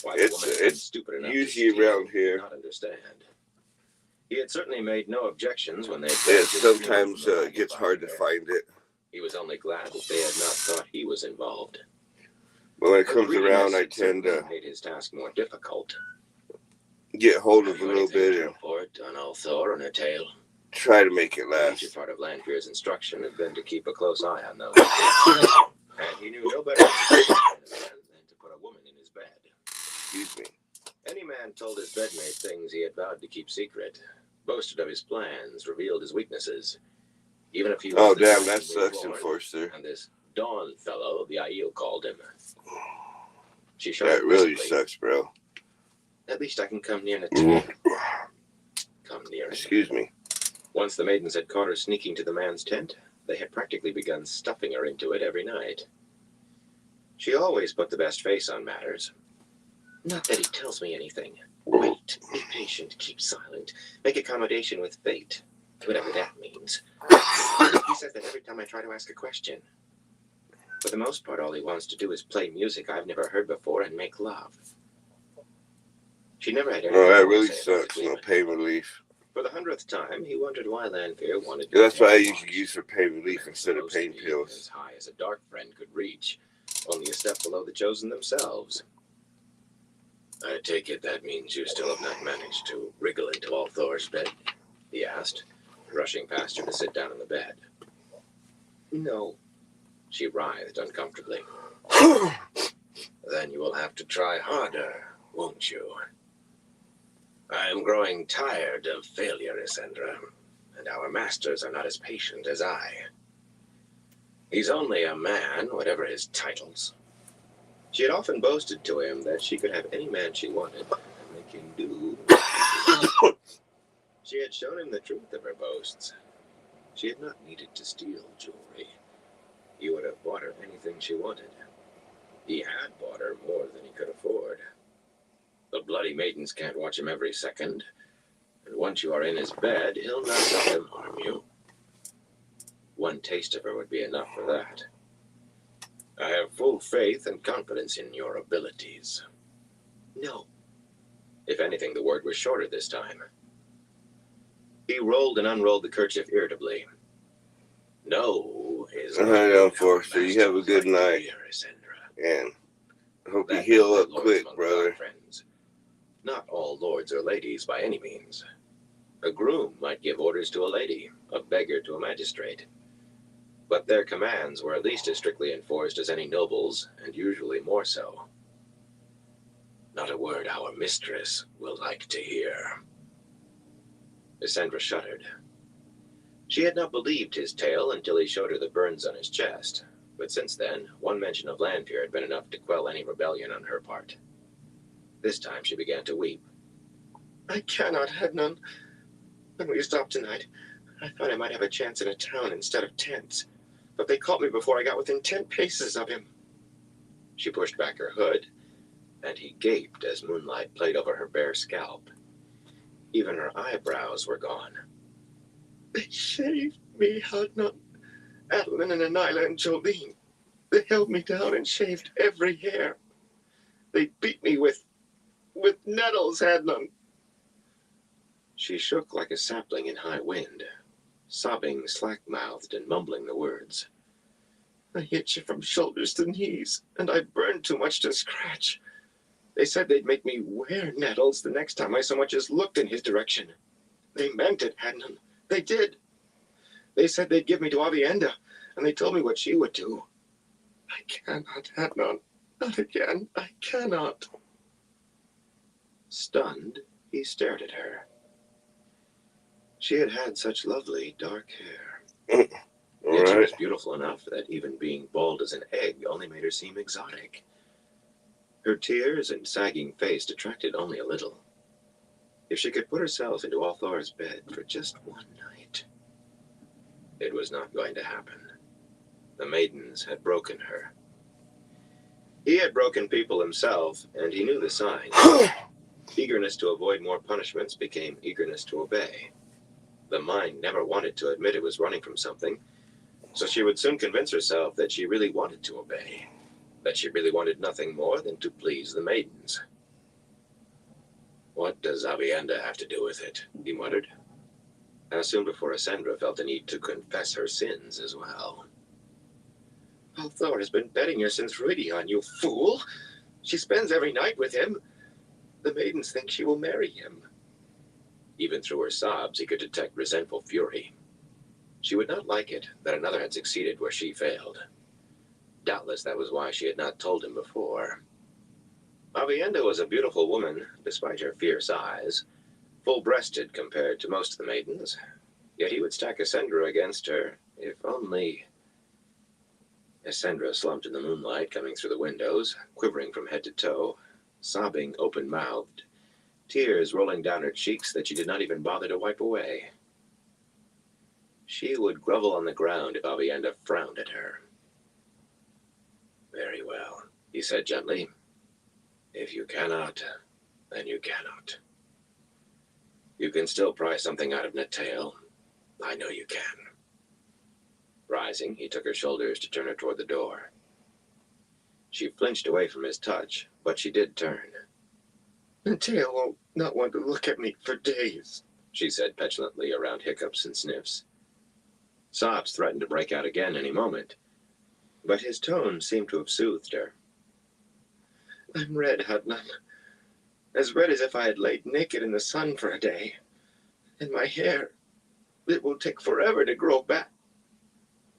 Why the woman had been stupid enough usually to around steal, here. he did not understand. He had certainly made no objections when they It sometimes gets hard to find it. He was only glad that they had not thought he was involved. But when it comes around, I tend to made his task more difficult. get hold of Have a you little anything bit to and report on Althor and her tale? try to make it A major last. part of Lanfear's instruction had been to keep a close eye on those. And he knew no better than to put a woman in his bed. Excuse me. Any man told his bedmate things he had vowed to keep secret, boasted of his plans, revealed his weaknesses. Even if he was Oh, the damn, chosen that sucks, reborn, Enforcer. and this Dawn fellow, the Aiel called him. She shot That really briskly. sucks, bro. At least I can come near Natal. Come near him. Excuse me. Once the maidens had caught her sneaking to the man's tent, they had practically begun stuffing her into it every night. She always put the best face on matters. Not that he tells me anything. Wait, be patient, keep silent, make accommodation with fate, whatever that means. He says that every time I try to ask a question. For the most part, all he wants to do is play music I've never heard before and make love. She never had anything Oh, that to really say about sucks. the No agreement. pain relief. For the 100th time, he wondered why Lanfear wanted to. Yeah, that's what I watch. usually use for pain relief instead of pain As pills. high as a dark friend could reach, only a step below the chosen themselves. I take it that means you still have not managed to wriggle into Althor's bed? He asked, rushing past her to sit down on the bed. No. She writhed uncomfortably. Then you will have to try harder, won't you? I am growing tired of failure, Isendra, and our masters are not as patient as I. He's only a man, whatever his titles. She had often boasted to him that she could have any man she wanted and make him do what she wanted. She had shown him the truth of her boasts. She had not needed to steal jewelry. He would have bought her anything she wanted. He had bought her more than he could afford. The bloody maidens can't watch him every second, and once you are in his bed, he'll not let them harm you. One taste of her would be enough for that. I have full faith and confidence in your abilities. No. If anything, the word was shorter this time. He rolled and unrolled the kerchief irritably. No is I know, Forster. You have a good night. And I hope you heal up quick, brother. Not all lords or ladies by any means. A groom might give orders to a lady, a beggar to a magistrate. But their commands were at least as strictly enforced as any noble's, and usually more so. Not a word our mistress will like to hear. Essendra shuddered. She had not believed his tale until he showed her the burns on his chest, but since then, one mention of Lanfear had been enough to quell any rebellion on her part. This time she began to weep. I cannot have none. When we stopped tonight, I thought I might have a chance in a town instead of tents, but they caught me before I got within 10 paces of him. She pushed back her hood, and he gaped as moonlight played over her bare scalp. Even her eyebrows were gone. They shaved me, Hadnan, Adeline and Anila and Jolene. They held me down and shaved every hair. They beat me with nettles, Hadnan. She shook like a sapling in high wind, sobbing slack-mouthed and mumbling the words. I hit you from shoulders to knees, and I burned too much to scratch. They said they'd make me wear nettles the next time I so much as looked in his direction. They meant it, Hadnan. They did. They said they'd give me to Avienda, and they told me what she would do. I cannot, Hadnan. Not again. I cannot. Stunned, he stared at her. She had had such lovely dark hair. Yet she was beautiful enough that even being bald as an egg only made her seem exotic. Her tears and sagging face detracted only a little. If she could put herself into Althar's bed for just one night. It was not going to happen. The maidens had broken her. He had broken people himself, and he knew the signs. Eagerness to avoid more punishments became eagerness to obey. The mind never wanted to admit it was running from something, so she would soon convince herself that she really wanted to obey, that she really wanted nothing more than to please the maidens. What does Avienda have to do with it? He muttered. How soon before Essendra felt the need to confess her sins as well. Althor has been betting her since Ruidion, you fool! She spends every night with him. The maidens think she will marry him. Even through her sobs, he could detect resentful fury. She would not like it that another had succeeded where she failed. Doubtless that was why she had not told him before. Avienda was a beautiful woman, despite her fierce eyes, full-breasted compared to most of the maidens, yet he would stack Essendra against her, if only... Essendra slumped in the moonlight coming through the windows, quivering from head to toe, sobbing open-mouthed, tears rolling down her cheeks that she did not even bother to wipe away. She would grovel on the ground if Avienda frowned at her. Very well, he said gently. If you cannot, then you cannot. You can still pry something out of Natail. I know you can. Rising, he took her shoulders to turn her toward the door. She flinched away from his touch, but she did turn. Natail won't not want to look at me for days, she said petulantly around hiccups and sniffs. Sobs threatened to break out again any moment, but his tone seemed to have soothed her. I'm red, Hadnan. As red as if I had laid naked in the sun for a day. And my hair, it will take forever to grow back.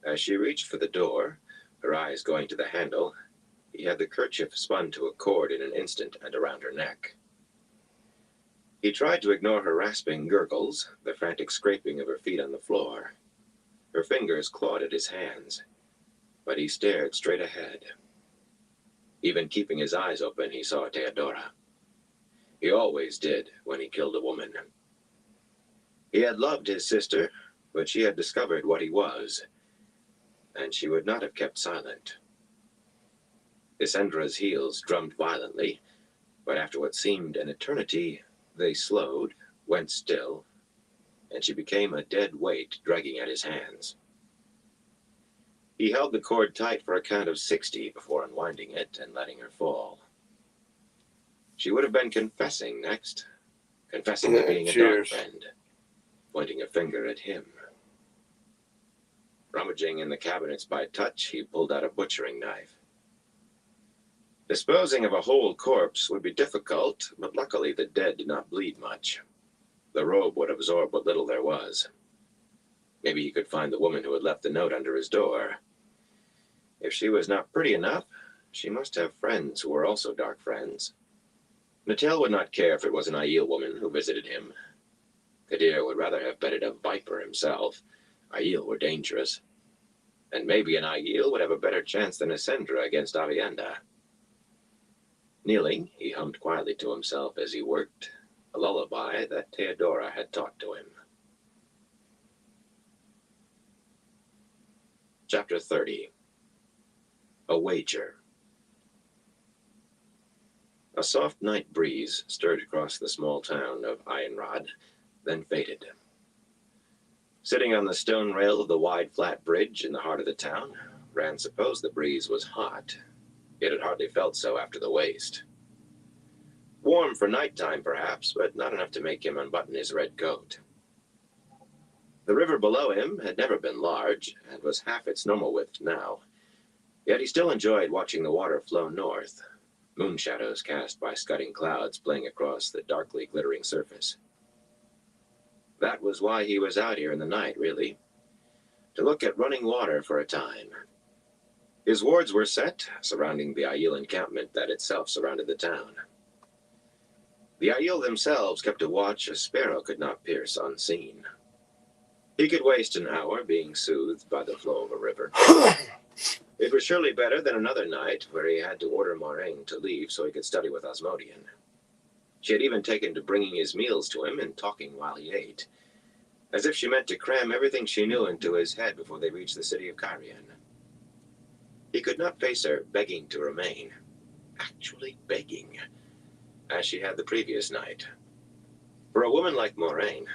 As she reached for the door, her eyes going to the handle, he had the kerchief spun to a cord in an instant and around her neck. He tried to ignore her rasping gurgles, the frantic scraping of her feet on the floor. Her fingers clawed at his hands. but he stared straight ahead. Even keeping his eyes open, he saw Theodora. He always did when he killed a woman. He had loved his sister, but she had discovered what he was, and she would not have kept silent. Issendra's heels drummed violently, but after what seemed an eternity, they slowed, went still, and she became a dead weight dragging at his hands. He held the cord tight for a count of 60 before unwinding it and letting her fall. She would have been confessing next, confessing to being a dark friend, pointing a finger at him. Rummaging in the cabinets by touch, he pulled out a butchering knife. Disposing of a whole corpse would be difficult, but luckily the dead did not bleed much. The robe would absorb what little there was. Maybe he could find the woman who had left the note under his door. If she was not pretty enough, she must have friends who were also dark friends. Natil would not care if it was an Aiel woman who visited him. Kadir would rather have betted a viper himself. Aiel were dangerous. And maybe an Aiel would have a better chance than Isendra against Aviendha. Kneeling, he hummed quietly to himself as he worked, a lullaby that Theodora had taught to him. Chapter 30. A Wager. A soft night breeze stirred across the small town of Ironrod, then faded. Sitting on the stone rail of the wide flat bridge in the heart of the town, Rand supposed the breeze was hot. It had hardly felt so after the waste. Warm for nighttime, perhaps, but not enough to make him unbutton his red coat. The river below him had never been large, and was half its normal width now. Yet he still enjoyed watching the water flow north, moon shadows cast by scudding clouds playing across the darkly glittering surface. That was why he was out here in the night, really. To look at running water for a time. His wards were set, surrounding the Aiel encampment that itself surrounded the town. The Aiel themselves kept a watch a sparrow could not pierce unseen. He could waste an hour being soothed by the flow of a river. It was surely better than another night where he had to order Moraine to leave so he could study with Asmodean. She had even taken to bringing his meals to him and talking while he ate, as if she meant to cram everything she knew into his head before they reached the city of Cairhien. He could not face her begging to remain, actually begging, as she had the previous night. For a woman like Moraine,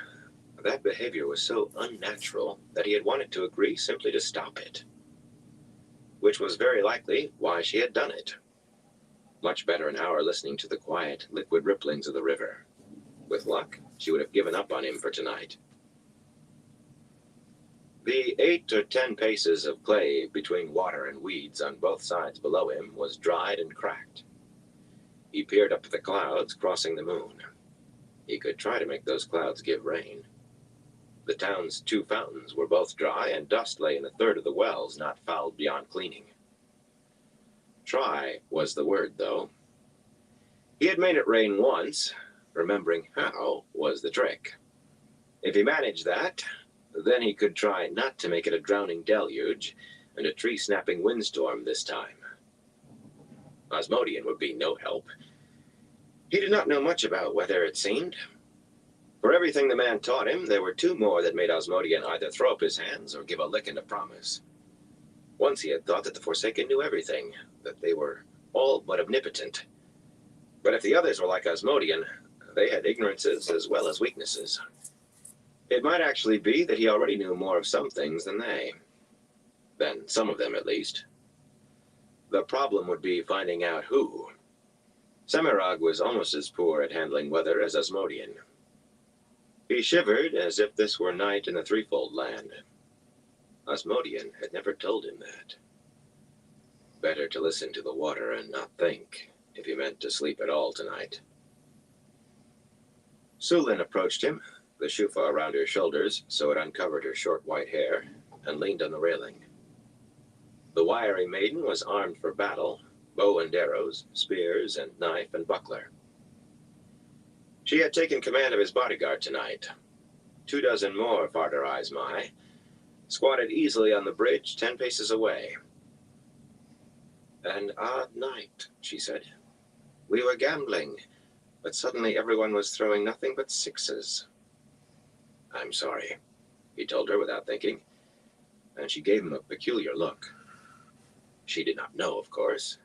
that behavior was so unnatural that he had wanted to agree simply to stop it. Which was very likely why she had done it. Much better an hour listening to the quiet, liquid ripplings of the river. With luck, she would have given up on him for tonight. The 8 or 10 paces of clay between water and weeds on both sides below him was dried and cracked. He peered up at the clouds, crossing the moon. He could try to make those clouds give rain. The town's 2 fountains were both dry, and dust lay in a third of the wells not fouled beyond cleaning. Try was the word, though. He had made it rain once. Remembering how was the trick. If he managed that, then he could try not to make it a drowning deluge and a tree-snapping windstorm this time. Asmodean would be no help. He did not know much about weather, it seemed. For everything the man taught him, there were 2 more that made Asmodean either throw up his hands or give a lick and a promise. Once he had thought that the Forsaken knew everything, that they were all but omnipotent. But if the others were like Asmodean, they had ignorances as well as weaknesses. It might actually be that he already knew more of some things than they. Than some of them, at least. The problem would be finding out who. Semirhage was almost as poor at handling weather as Asmodean. He shivered as if this were night in the Threefold Land. Asmodean had never told him that. Better to listen to the water and not think, if he meant to sleep at all tonight. Sulin approached him, the shufa around her shoulders so it uncovered her short white hair, and leaned on the railing. The wiry maiden was armed for battle, bow and arrows, spears, and knife and buckler. She had taken command of his bodyguard tonight. 24 more Farder Izmai, squatted easily on the bridge 10 paces away, An odd night, she said. We were gambling, but suddenly everyone was throwing nothing but sixes. I'm sorry, he told her without thinking, and she gave him a peculiar look. She did not know, of course.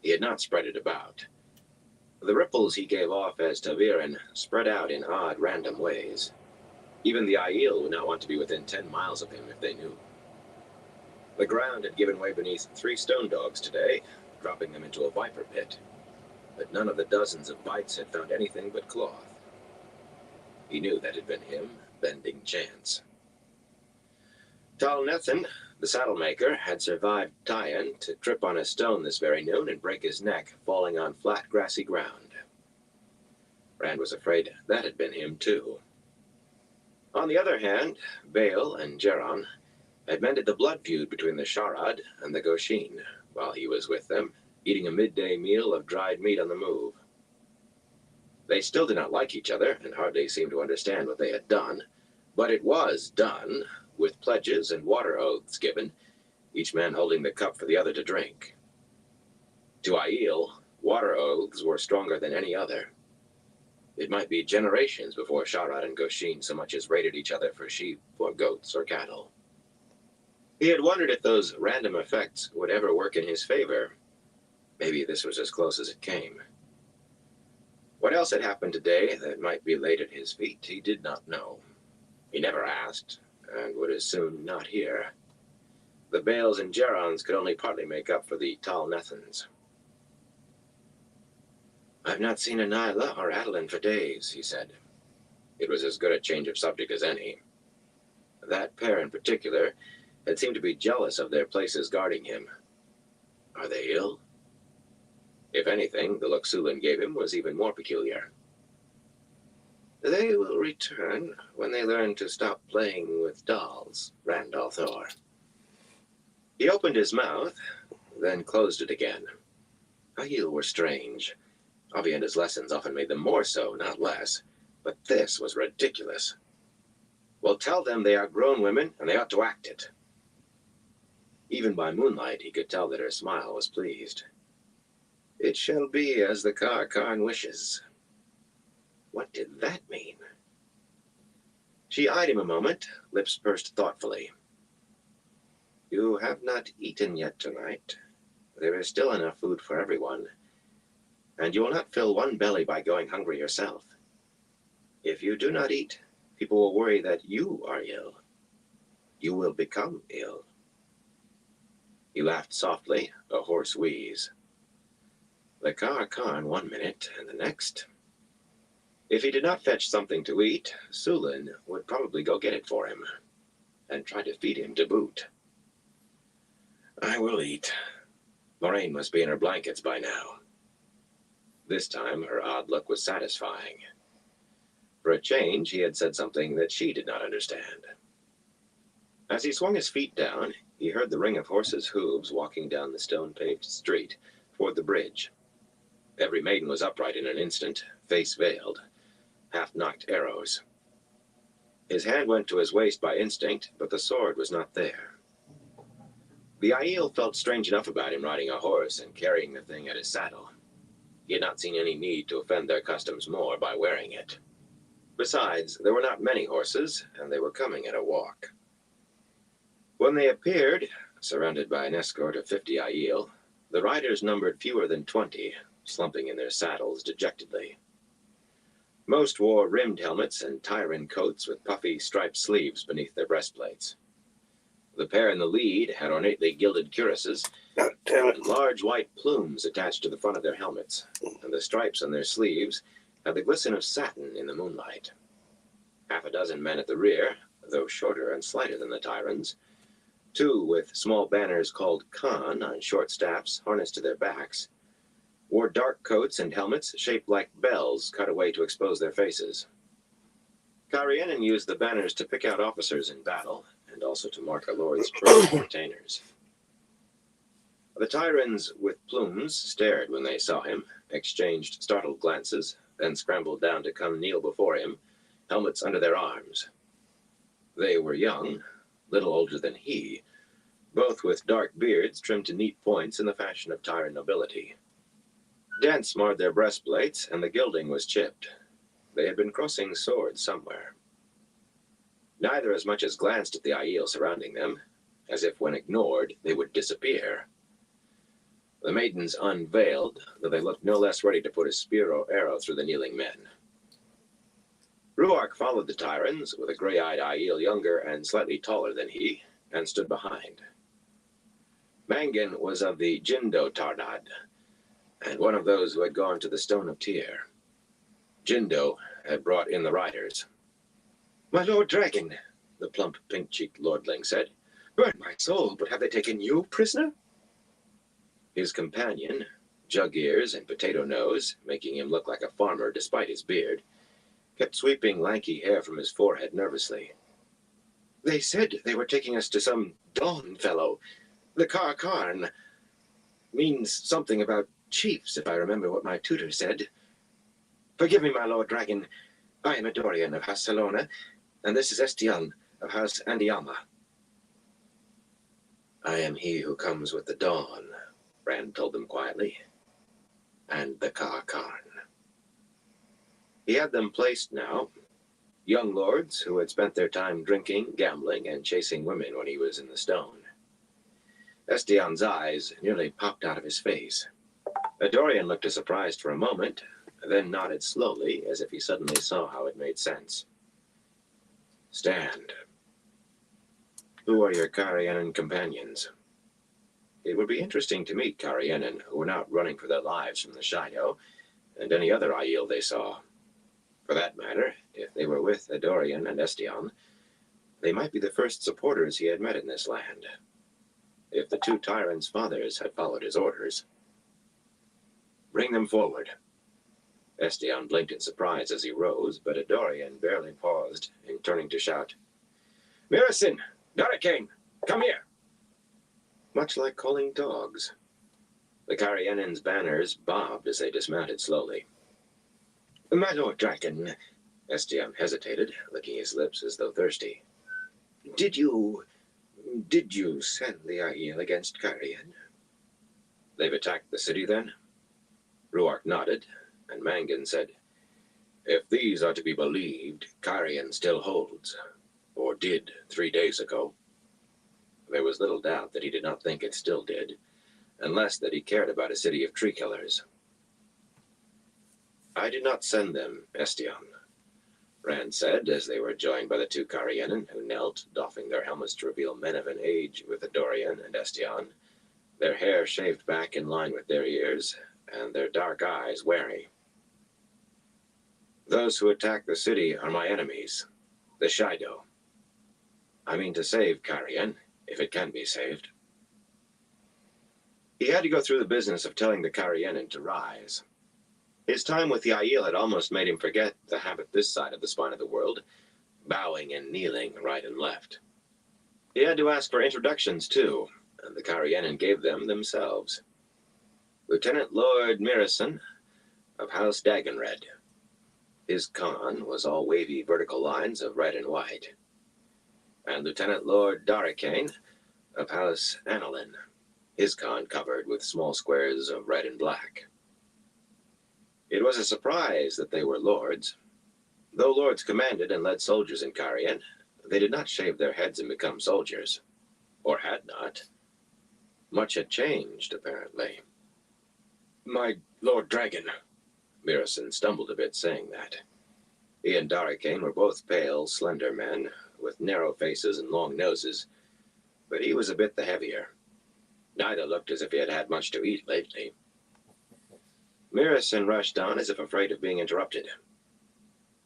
He had not spread it about. The ripples he gave off as ta'veren spread out in odd, random ways. Even the Aiel would not want to be within 10 miles of him if they knew. The ground had given way beneath 3 stone dogs today, dropping them into a viper pit. But none of the dozens of bites had found anything but cloth. He knew that had been him, bending chance. Tal Nethin, the saddle maker, had survived Tyen to trip on a stone this very noon and break his neck, falling on flat, grassy ground. Rand was afraid that had been him, too. On the other hand, Bael and Geron had mended the blood feud between the Sharad and the Goshin while he was with them, eating a midday meal of dried meat on the move. They still did not like each other and hardly seemed to understand what they had done, but it was done, with pledges and water oaths given, each man holding the cup for the other to drink. To Aiel, water oaths were stronger than any other. It might be generations before Sharad and Goshin so much as raided each other for sheep or goats or cattle. He had wondered if those random effects would ever work in his favor. Maybe this was as close as it came. What else had happened today that might be laid at his feet, he did not know. He never asked, and would as soon not hear. The Baels and Gerons could only partly make up for the Tal Nethins. I've not seen a Nyla or Adolin for days, he said. It was as good a change of subject as any. That pair in particular had seemed to be jealous of their places guarding him. Are they ill? If anything, the look Sulin gave him was even more peculiar. They will return when they learn to stop playing with dolls, Randall Thor. He opened his mouth, then closed it again. Aiel were strange. Avienda's lessons often made them more so, not less. But this was ridiculous. Well, tell them they are grown women, and they ought to act it. Even by moonlight, he could tell that her smile was pleased. It shall be as the Kar wishes. What did that mean? She eyed him a moment, lips pursed thoughtfully. You have not eaten yet tonight. There is still enough food for everyone. And you will not fill one belly by going hungry yourself. If you do not eat, people will worry that you are ill. You will become ill. He laughed softly, a hoarse wheeze. The Kar 1 minute, and the next. If he did not fetch something to eat, Sulin would probably go get it for him, and try to feed him to boot. I will eat. Moraine must be in her blankets by now. This time, her odd look was satisfying. For a change, he had said something that she did not understand. As he swung his feet down, he heard the ring of horses' hooves walking down the stone-paved street toward the bridge. Every maiden was upright in an instant, face veiled, half-knocked arrows. His hand went to his waist by instinct, but the sword was not there. The Aiel felt strange enough about him riding a horse and carrying the thing at his saddle. He had not seen any need to offend their customs more by wearing it. Besides, there were not many horses, and they were coming at a walk. When they appeared, surrounded by an escort of 50 Aiel, the riders numbered fewer than 20, slumping in their saddles dejectedly. Most wore rimmed helmets and Tyran coats with puffy striped sleeves beneath their breastplates. The pair in the lead had ornately gilded cuirasses and large white plumes attached to the front of their helmets, and the stripes on their sleeves had the glisten of satin in the moonlight. Half a dozen men at the rear, though shorter and slighter than the Tyrans, 2 with small banners called Khan on short staffs harnessed to their backs, wore dark coats and helmets shaped like bells cut away to expose their faces. Karianen used the banners to pick out officers in battle, and also to mark a lord's personal retainers. The Tyrans with plumes stared when they saw him, exchanged startled glances, then scrambled down to come kneel before him, helmets under their arms. They were young, little older than he, both with dark beards trimmed to neat points in the fashion of Tyran nobility. Dents marred their breastplates, and the gilding was chipped. They had been crossing swords somewhere. Neither as much as glanced at the Aiel surrounding them, as if when ignored they would disappear. The maidens unveiled, though they looked no less ready to put a spear or arrow through the kneeling men. Ruark followed the Tyrans, with a gray-eyed Aiel younger and slightly taller than he, and stood behind. Mangin was of the Jindo Tarnad, and one of those who had gone to the Stone of Tyr. Jindo had brought in the riders. "My Lord Dragon," the plump, pink-cheeked lordling said. "Burn my soul, but have they taken you prisoner?" His companion, Jug Ears and Potato Nose, making him look like a farmer despite his beard, kept sweeping lanky hair from his forehead nervously. "They said they were taking us to some Dawn fellow. The Karn means something about chiefs, if I remember what my tutor said. Forgive me, my Lord Dragon. I am a Dorian of House Salona, and this is Estian of House Andiama." "I am he who comes with the dawn," Rand told them quietly. "And the Karn." He had them placed now. Young lords who had spent their time drinking, gambling, and chasing women when he was in the stone. Estian's eyes nearly popped out of his face. Dorian looked surprised for a moment, then nodded slowly, as if he suddenly saw how it made sense. "Stand. Who are your Carianan companions?" It would be interesting to meet Carianan, who were not running for their lives from the Shido, and any other Aiel they saw. For that matter, if they were with Dorian and Estian, they might be the first supporters he had met in this land. If the two tyrants' fathers had followed his orders. "Bring them forward." Estian blinked in surprise as he rose, but Dorian barely paused in turning to shout, "Mirasin! Darakain! Come here!" Much like calling dogs. The Carianan's banners bobbed as they dismounted slowly. "My Lord Dragon," Estian hesitated, licking his lips as though thirsty. Did you send the Aiel against Carian?" "They've attacked the city, then?" Ruark nodded, and Mangin said, "If these are to be believed, Carian still holds, or did 3 days ago." There was little doubt that he did not think it still did, and less that he cared about a city of tree killers. "I did not send them, Estian," Rand said, as they were joined by the two Carianan, who knelt, doffing their helmets to reveal men of an age with Dorian and Estian, their hair shaved back in line with their ears, and their dark eyes wary. "Those who attack the city are my enemies, the Shido. I mean to save Carian, if it can be saved." He had to go through the business of telling the Carianan to rise. His time with the Aiel had almost made him forget the habit this side of the spine of the world, bowing and kneeling right and left. He had to ask for introductions, too, and the Carianan gave them themselves. Lieutenant Lord Mirasin of House Dagonred. His Khan was all wavy vertical lines of red and white. And Lieutenant Lord Darakain of House Annalyn. His Khan covered with small squares of red and black. It was a surprise that they were lords. Though lords commanded and led soldiers in Carian, they did not shave their heads and become soldiers. Or had not. Much had changed, apparently. "My Lord Dragon," Mirasin stumbled a bit saying that. He and Darakain were both pale, slender men, with narrow faces and long noses, but he was a bit the heavier. Neither looked as if he had had much to eat lately. Mirasin rushed on as if afraid of being interrupted.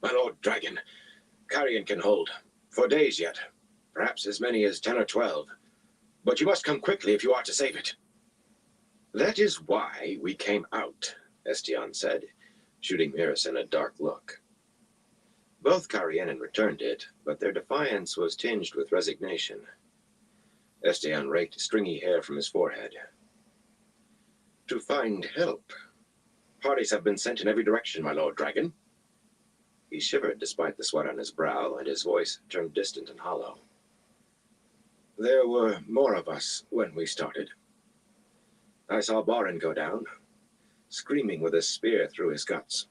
"My Lord Dragon, Carian can hold, for days yet, perhaps as many as 10 or 12. But you must come quickly if you are to save it." "That is why we came out," Estian said, shooting Mirasin a dark look. Both Carianan returned it, but their defiance was tinged with resignation. Estian raked stringy hair from his forehead. "To find help. Parties have been sent in every direction, my Lord Dragon." He shivered despite the sweat on his brow, and his voice turned distant and hollow. There were more of us when we started. I saw Borin go down, screaming with a spear through his guts.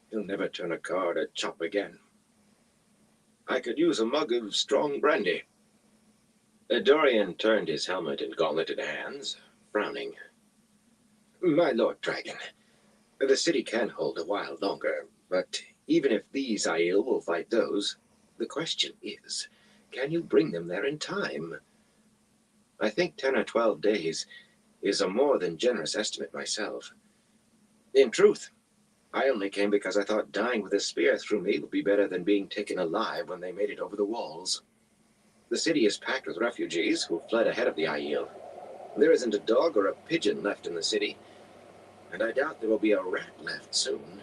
He'll never turn a card or chop again. I could use a mug of strong brandy. Dorian turned his helmet and gauntleted hands, frowning. My Lord Dragon, the city can hold a while longer, but even if these Aiel will fight those, the question is, can you bring them there in time? I think 10 or 12 days is a more than generous estimate myself. In truth, I only came because I thought dying with a spear through me would be better than being taken alive when they made it over the walls. The city is packed with refugees who fled ahead of the Aiel. There isn't a dog or a pigeon left in the city, and I doubt there will be a rat left soon.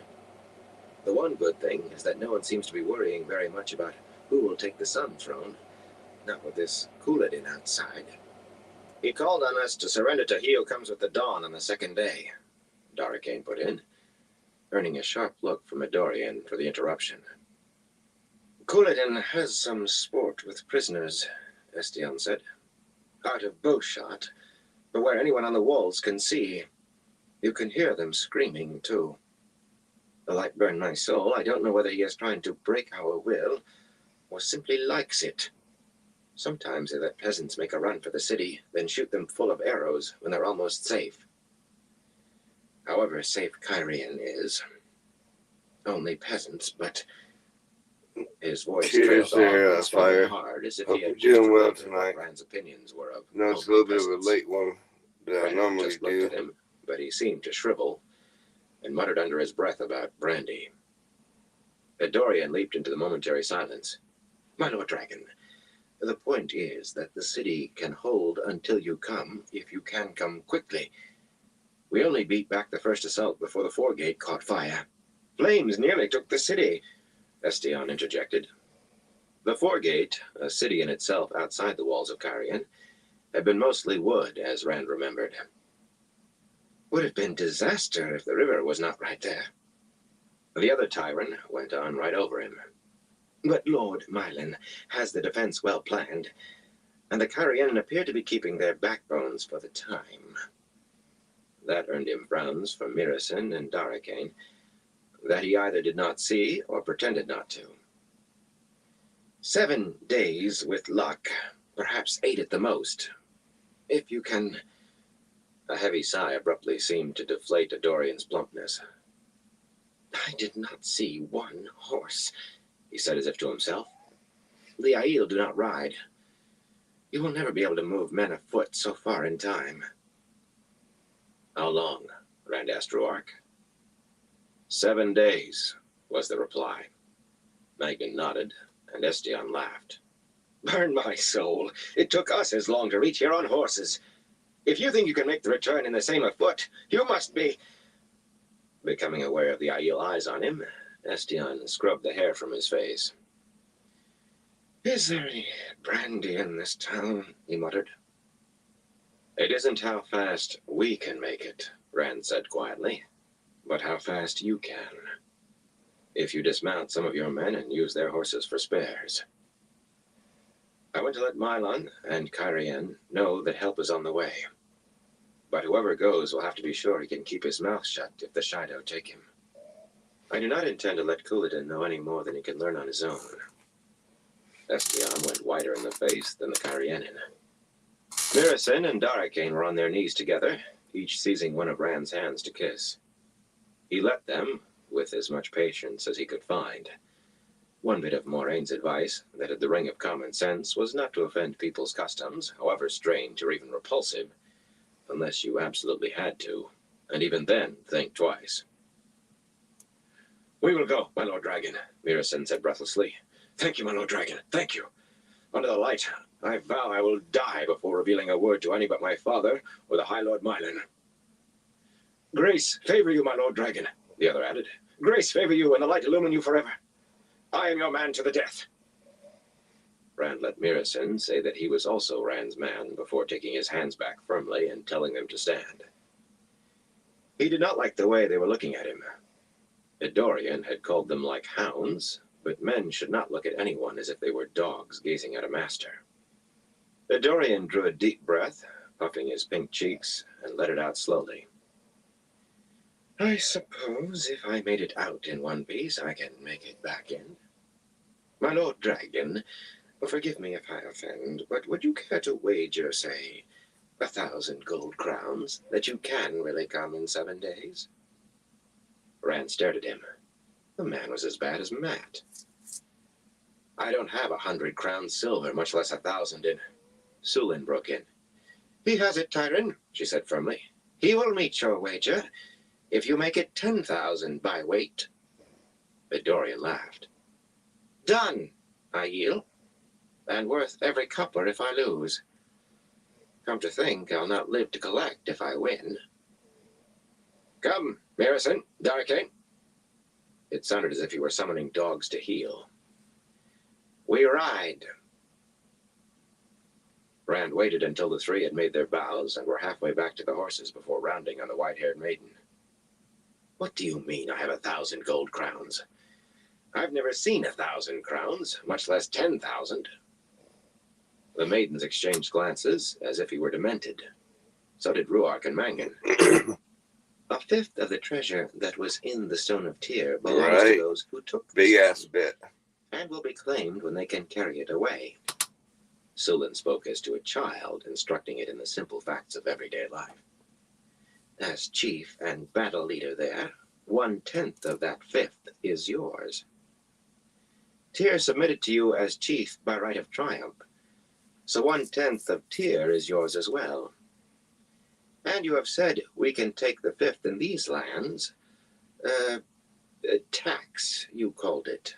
The one good thing is that no one seems to be worrying very much about who will take the Sun Throne, not with this Couladin outside. He called on us to surrender to he who comes with the dawn on the second day, Darakain put in, earning a sharp look from Dorian for the interruption. Couladin has some sport with prisoners, Estion said. Out of bowshot, but where anyone on the walls can see. You can hear them screaming, too. The light burned my soul. I don't know whether he is trying to break our will, or simply likes it. Sometimes they let peasants make a run for the city, then shoot them full of arrows when they're almost safe. However safe Cairhien is. Only peasants, but... His voice Cheers trailed there, off and swallowed Fire. hard, as if Hope he had you're doing just well wondered what tonight. Rand's opinions were of No, it's a lonely little bit of a peasants. late one that I Rand normally just looked at do. him, but he seemed to shrivel, and muttered under his breath about brandy. Dorian leaped into the momentary silence. My Lord Dragon, the point is that the city can hold until you come, if you can come quickly. We only beat back the first assault before the foregate caught fire. Flames nearly took the city, Estion interjected. The foregate, a city in itself outside the walls of Cairhien, had been mostly wood, as Rand remembered. Would have been disaster if the river was not right there. The other Tyrant went on right over him. But Lord Mylan has the defense well planned, and the Cairhien appear to be keeping their backbones for the time. That earned him frowns from Mirasen and Darakain that he either did not see or pretended not to. 7 days with luck, perhaps 8 at the most. If you can... A heavy sigh abruptly seemed to deflate Dorian's plumpness. I did not see one horse, he said as if to himself. The Aiel do not ride. You will never be able to move men afoot so far in time. How long? Rand asked Ruark. 7 days, was the reply. Magnan nodded, and Estion laughed. Burn my soul! It took us as long to reach here on horses. If you think you can make the return in the same afoot, you must be... Becoming aware of the Aiel eyes on him, Estion scrubbed the hair from his face. Is there any brandy in this town? He muttered. It isn't how fast we can make it, Rand said quietly, but how fast you can. If you dismount some of your men and use their horses for spares. I want to let Mylan and Cairhien know that help is on the way. But whoever goes will have to be sure he can keep his mouth shut if the Shaido take him. I do not intend to let Couladin know any more than he can learn on his own. Estion went whiter in the face than the Cairhienin. Mirasen and Darakain were on their knees together, each seizing one of Rand's hands to kiss. He let them, with as much patience as he could find. One bit of Moraine's advice, that had the ring of common sense, was not to offend people's customs, however strange or even repulsive, unless you absolutely had to, and even then, think twice. We will go, my Lord Dragon, Mirasen said breathlessly. Thank you, my Lord Dragon, thank you. Under the light, I vow I will die before revealing a word to any but my father or the High Lord Mylan. Grace favor you, my Lord Dragon, the other added. Grace favor you, and the light illumine you forever. I am your man to the death. Rand let Mirasen say that he was also Rand's man before taking his hands back firmly and telling them to stand. He did not like the way they were looking at him. Dorian had called them like hounds, but men should not look at anyone as if they were dogs gazing at a master. Dorian drew a deep breath, puffing his pink cheeks, and let it out slowly. I suppose if I made it out in one piece, I can make it back in. My Lord Dragon, forgive me if I offend, but would you care to wager, say, 1,000 gold crowns that you can really come in 7 days? Rand stared at him. The man was as bad as Matt. I don't have 100 crowns silver, much less 1,000 in. Sulin broke in. He has it, Tyron, she said firmly. He will meet your wager if you make it 10,000 by weight. Dorian laughed. Done, I yield. And worth every copper if I lose. Come to think, I'll not live to collect if I win. Come, Marison, Darkane. It sounded as if he were summoning dogs to heel. We ride. Rand waited until the three had made their bows and were halfway back to the horses before rounding on the white-haired maiden. What do you mean I have 1,000 gold crowns? I've never seen 1,000 crowns, much less 10,000. The maidens exchanged glances as if he were demented. So did Ruark and Mangan. A fifth of the treasure that was in the Stone of Tyr belongs to those who took the Big stone, ass bit. and will be claimed when they can carry it away. Sulin spoke as to a child, instructing it in the simple facts of everyday life. As chief and battle leader there, 1/10 of that fifth is yours. Tyr submitted to you as chief by right of triumph, so 1/10 of Tyr is yours as well. And you have said we can take the fifth in these lands. Tax, you called it.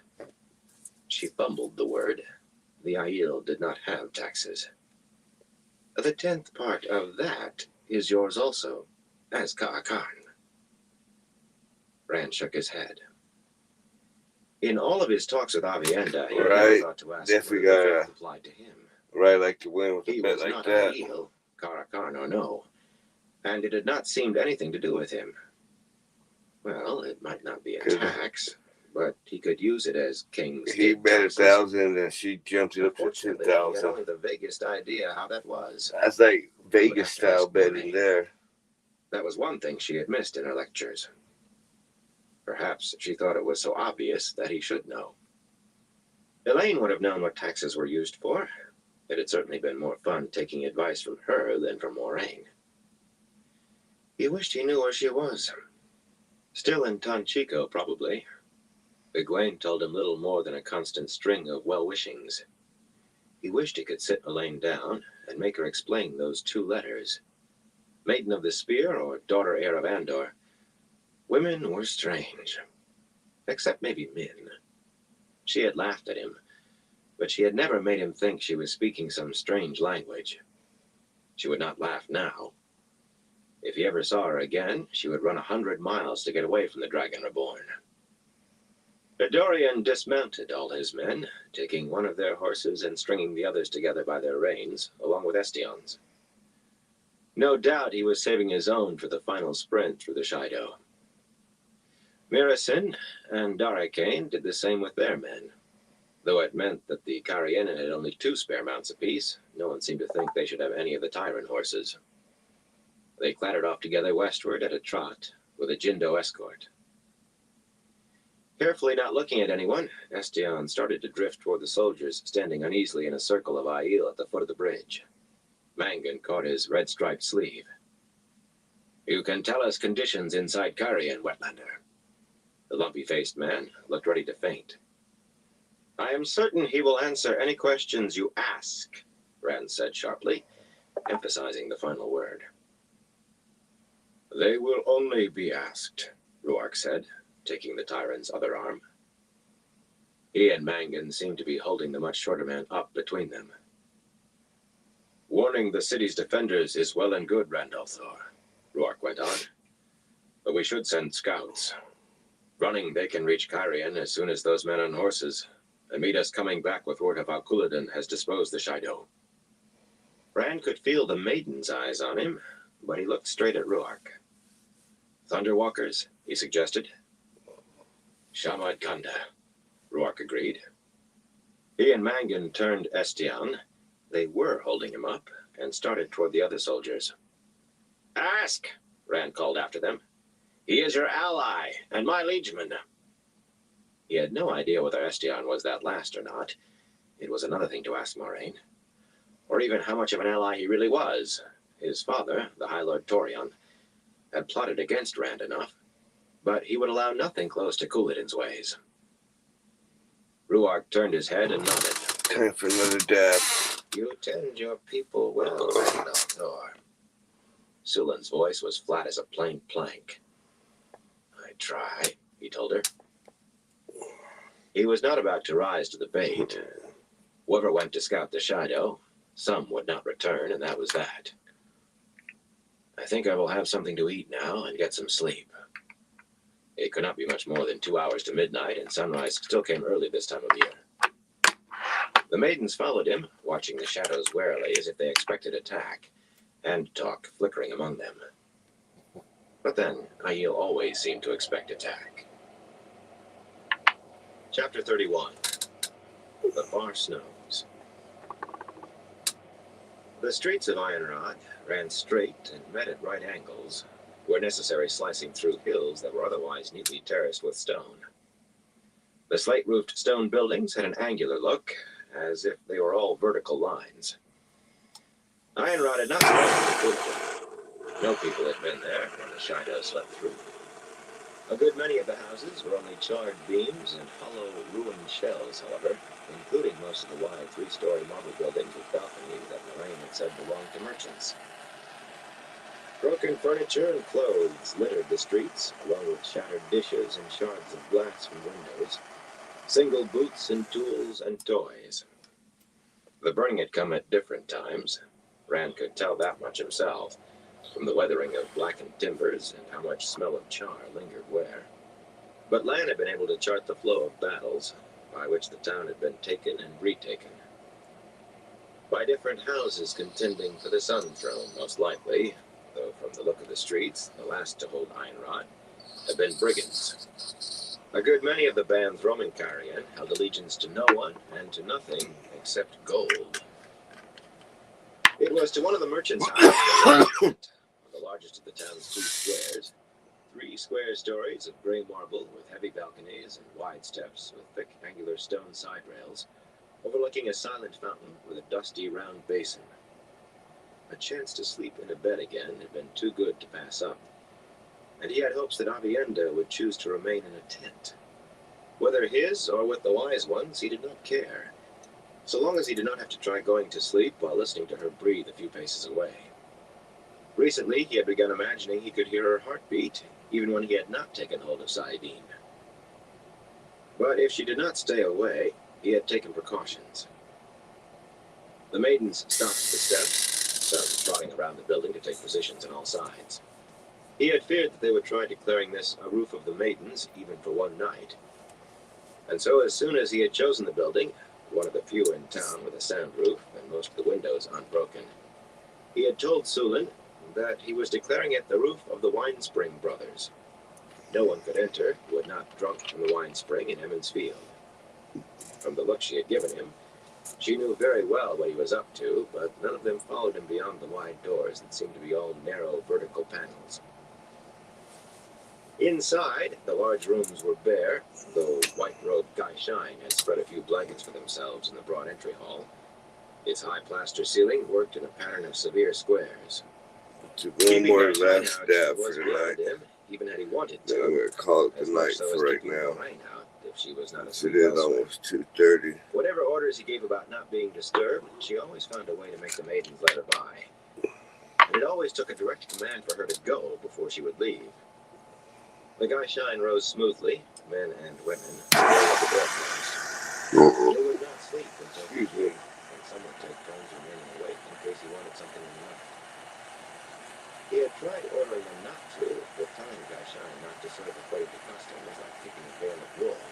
She fumbled the word. The Aiel did not have taxes. The 10th part of that is yours also, as Ka'akarn. Rand shook his head. In all of his talks with Avienda, he had never thought to ask Definitely whether the gotta fifth applied to him. Right, like to win with He a bet was like not that. Aiel, Ka'akarn or no, and it had not seemed anything to do with him. Well, it might not be a tax, but he could use it as king's. He bet 1,000 and she jumped it up to Unfortunately, he had 10,000. only the vaguest idea how that was. That's like Vegas style betting there. That was one thing she had missed in her lectures. Perhaps she thought it was so obvious that he should know. Elaine would have known what taxes were used for. It had certainly been more fun taking advice from her than from Moraine. He wished he knew where she was. Still in Tanchico, probably. Egwene told him little more than a constant string of well-wishings. He wished he could sit Elaine down and make her explain those 2 letters. Maiden of the Spear or daughter heir of Andor. Women were strange. Except maybe Min. She had laughed at him, but she had never made him think she was speaking some strange language. She would not laugh now. If he ever saw her again, she would run 100 miles to get away from the Dragon Reborn. Dorian dismounted all his men, taking one of their horses and stringing the others together by their reins, along with Estion's. No doubt he was saving his own for the final sprint through the Shido. Mirasin and Darakain did the same with their men. Though it meant that the Carianan had only 2 spare mounts apiece, no one seemed to think they should have any of the Tyran horses. They clattered off together westward at a trot, with a Jindo escort. Carefully not looking at anyone, Estion started to drift toward the soldiers, standing uneasily in a circle of Aiel at the foot of the bridge. Mangan caught his red-striped sleeve. You can tell us conditions inside Carian, Wetlander. The lumpy-faced man looked ready to faint. I am certain he will answer any questions you ask, Rand said sharply, emphasizing the final word. They will only be asked, Ruark said, taking the Tyrant's other arm. He and Mangan seemed to be holding the much shorter man up between them. Warning the city's defenders is well and good, Randalthor, Ruark went on. But we should send scouts. Running, they can reach Carian as soon as those men on horses, and meet us coming back with word of how Couladin has disposed the Shido. Rand could feel the maiden's eyes on him, but he looked straight at Ruark. Thunderwalkers, he suggested. Shamad Kanda, Ruark agreed. He and Mangan turned Estion, They were holding him up and started toward the other soldiers. "Ask," Rand called after them. "He is your ally and my liegeman." He had no idea whether Estion was that last or not. It was another thing to ask Moraine. Or even how much of an ally he really was. His father, the High Lord Torion, had plotted against Rand enough, but he would allow nothing close to Couladin's ways. Ruark turned his head and nodded. Time for another dab. "You tend your people well, Rand al'Thor." Sulan's voice was flat as a plain plank. "I try," he told her. He was not about to rise to the bait. Whoever went to scout the shadow, some would not return, and that was that. "I think I will have something to eat now and get some sleep." It could not be much more than 2 hours to midnight, and sunrise still came early this time of year. The maidens followed him, watching the shadows warily as if they expected attack, and talk flickering among them. But then, Aiel always seemed to expect attack. Chapter 31. The Far Snows. The streets of Ironrod ran straight and met at right angles, where necessary slicing through hills that were otherwise neatly terraced with stone. The slate-roofed stone buildings had an angular look, as if they were all vertical lines. Ironrod had not been included. No people had been there when the shadow slept through. A good many of the houses were only charred beams and hollow, ruined shells, however, including most of the wide 3-story marble buildings with balconies that Moraine had said belonged to merchants. Broken furniture and clothes littered the streets, along with shattered dishes and shards of glass from windows, single boots and tools and toys. The burning had come at different times. Rand could tell that much himself, from the weathering of blackened timbers and how much smell of char lingered where. But Lan had been able to chart the flow of battles, by which the town had been taken and retaken. By different houses contending for the Sun Throne, most likely, though from the look of the streets, the last to hold Ironrod had been brigands. A good many of the bands roaming Cairhien held allegiance to no one and to nothing except gold. It was to one of the merchants' houses, the largest of the town's 2 squares, 3 square stories of gray marble with heavy balconies and wide steps with thick angular stone side rails, overlooking a silent fountain with a dusty round basin. A chance to sleep in a bed again had been too good to pass up, and he had hopes that Avienda would choose to remain in a tent. Whether his or with the wise ones, he did not care, so long as he did not have to try going to sleep while listening to her breathe a few paces away. Recently, he had begun imagining he could hear her heartbeat, even when he had not taken hold of Saidin. But if she did not stay away, he had taken precautions. The maidens stopped at the steps, some trotting around the building to take positions on all sides. He had feared that they would try declaring this a roof of the maidens, even for one night. And so as soon as he had chosen the building, one of the few in town with a sound roof and most of the windows unbroken, he had told Sulan that he was declaring it the roof of the Winespring brothers. No one could enter who had not drunk from the wine spring in Emmons Field. From the look she had given him, she knew very well what he was up to, but none of them followed him beyond the wide doors that seemed to be all narrow vertical panels. Inside, the large rooms were bare, though white-robed Guy Shine had spread a few blankets for themselves in the broad entry hall. Its high plaster ceiling worked in a pattern of severe squares. To one more last dab for was tonight. beyond him, even had he wanted Then I'm to. gonna call it As the much night so as for right keeping now. Moraine out if she was not It asleep is elsewhere. almost 2:30. Whatever orders he gave about not being disturbed, she always found a way to make the maidens let her by. And it always took a direct command for her to go before she would leave. The Guy Shine rose smoothly, men and women, the door closed. They would not sleep until he did, and some would take turns remaining awake in case he wanted something in the night. He had tried ordering them not to, but telling Guy Shine not to serve according to custom was like kicking a bale of wool.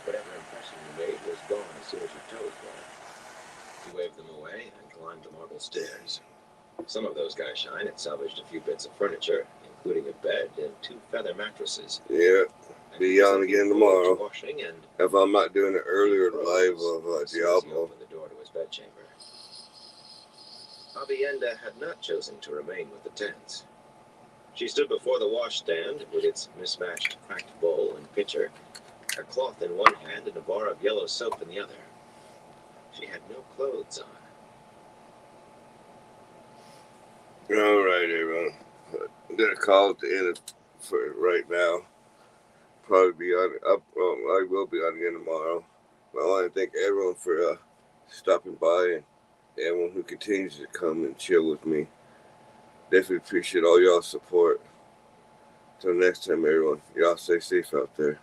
Whatever impression he made was gone as soon as your toes were. He waved them away and climbed the marble stairs. Some of those Guy Shine had salvaged a few bits of furniture, including a bed and 2 feather mattresses. Yeah, And be he was on looking again forward to tomorrow. washing and if I'm not doing an earlier live as of soon as he Diablo. opened the door to his bedchamber. Avienda had not chosen to remain with the tents. She stood before the washstand with its mismatched cracked bowl and pitcher, a cloth in one hand and a bar of yellow soap in the other. She had no clothes on. All right, everyone. I'm gonna call it the end of, for right now. Probably be on up. I will be on again tomorrow. But I want to thank everyone for stopping by and everyone who continues to come and chill with me. Definitely appreciate all y'all's support. Till next time, everyone. Y'all stay safe out there.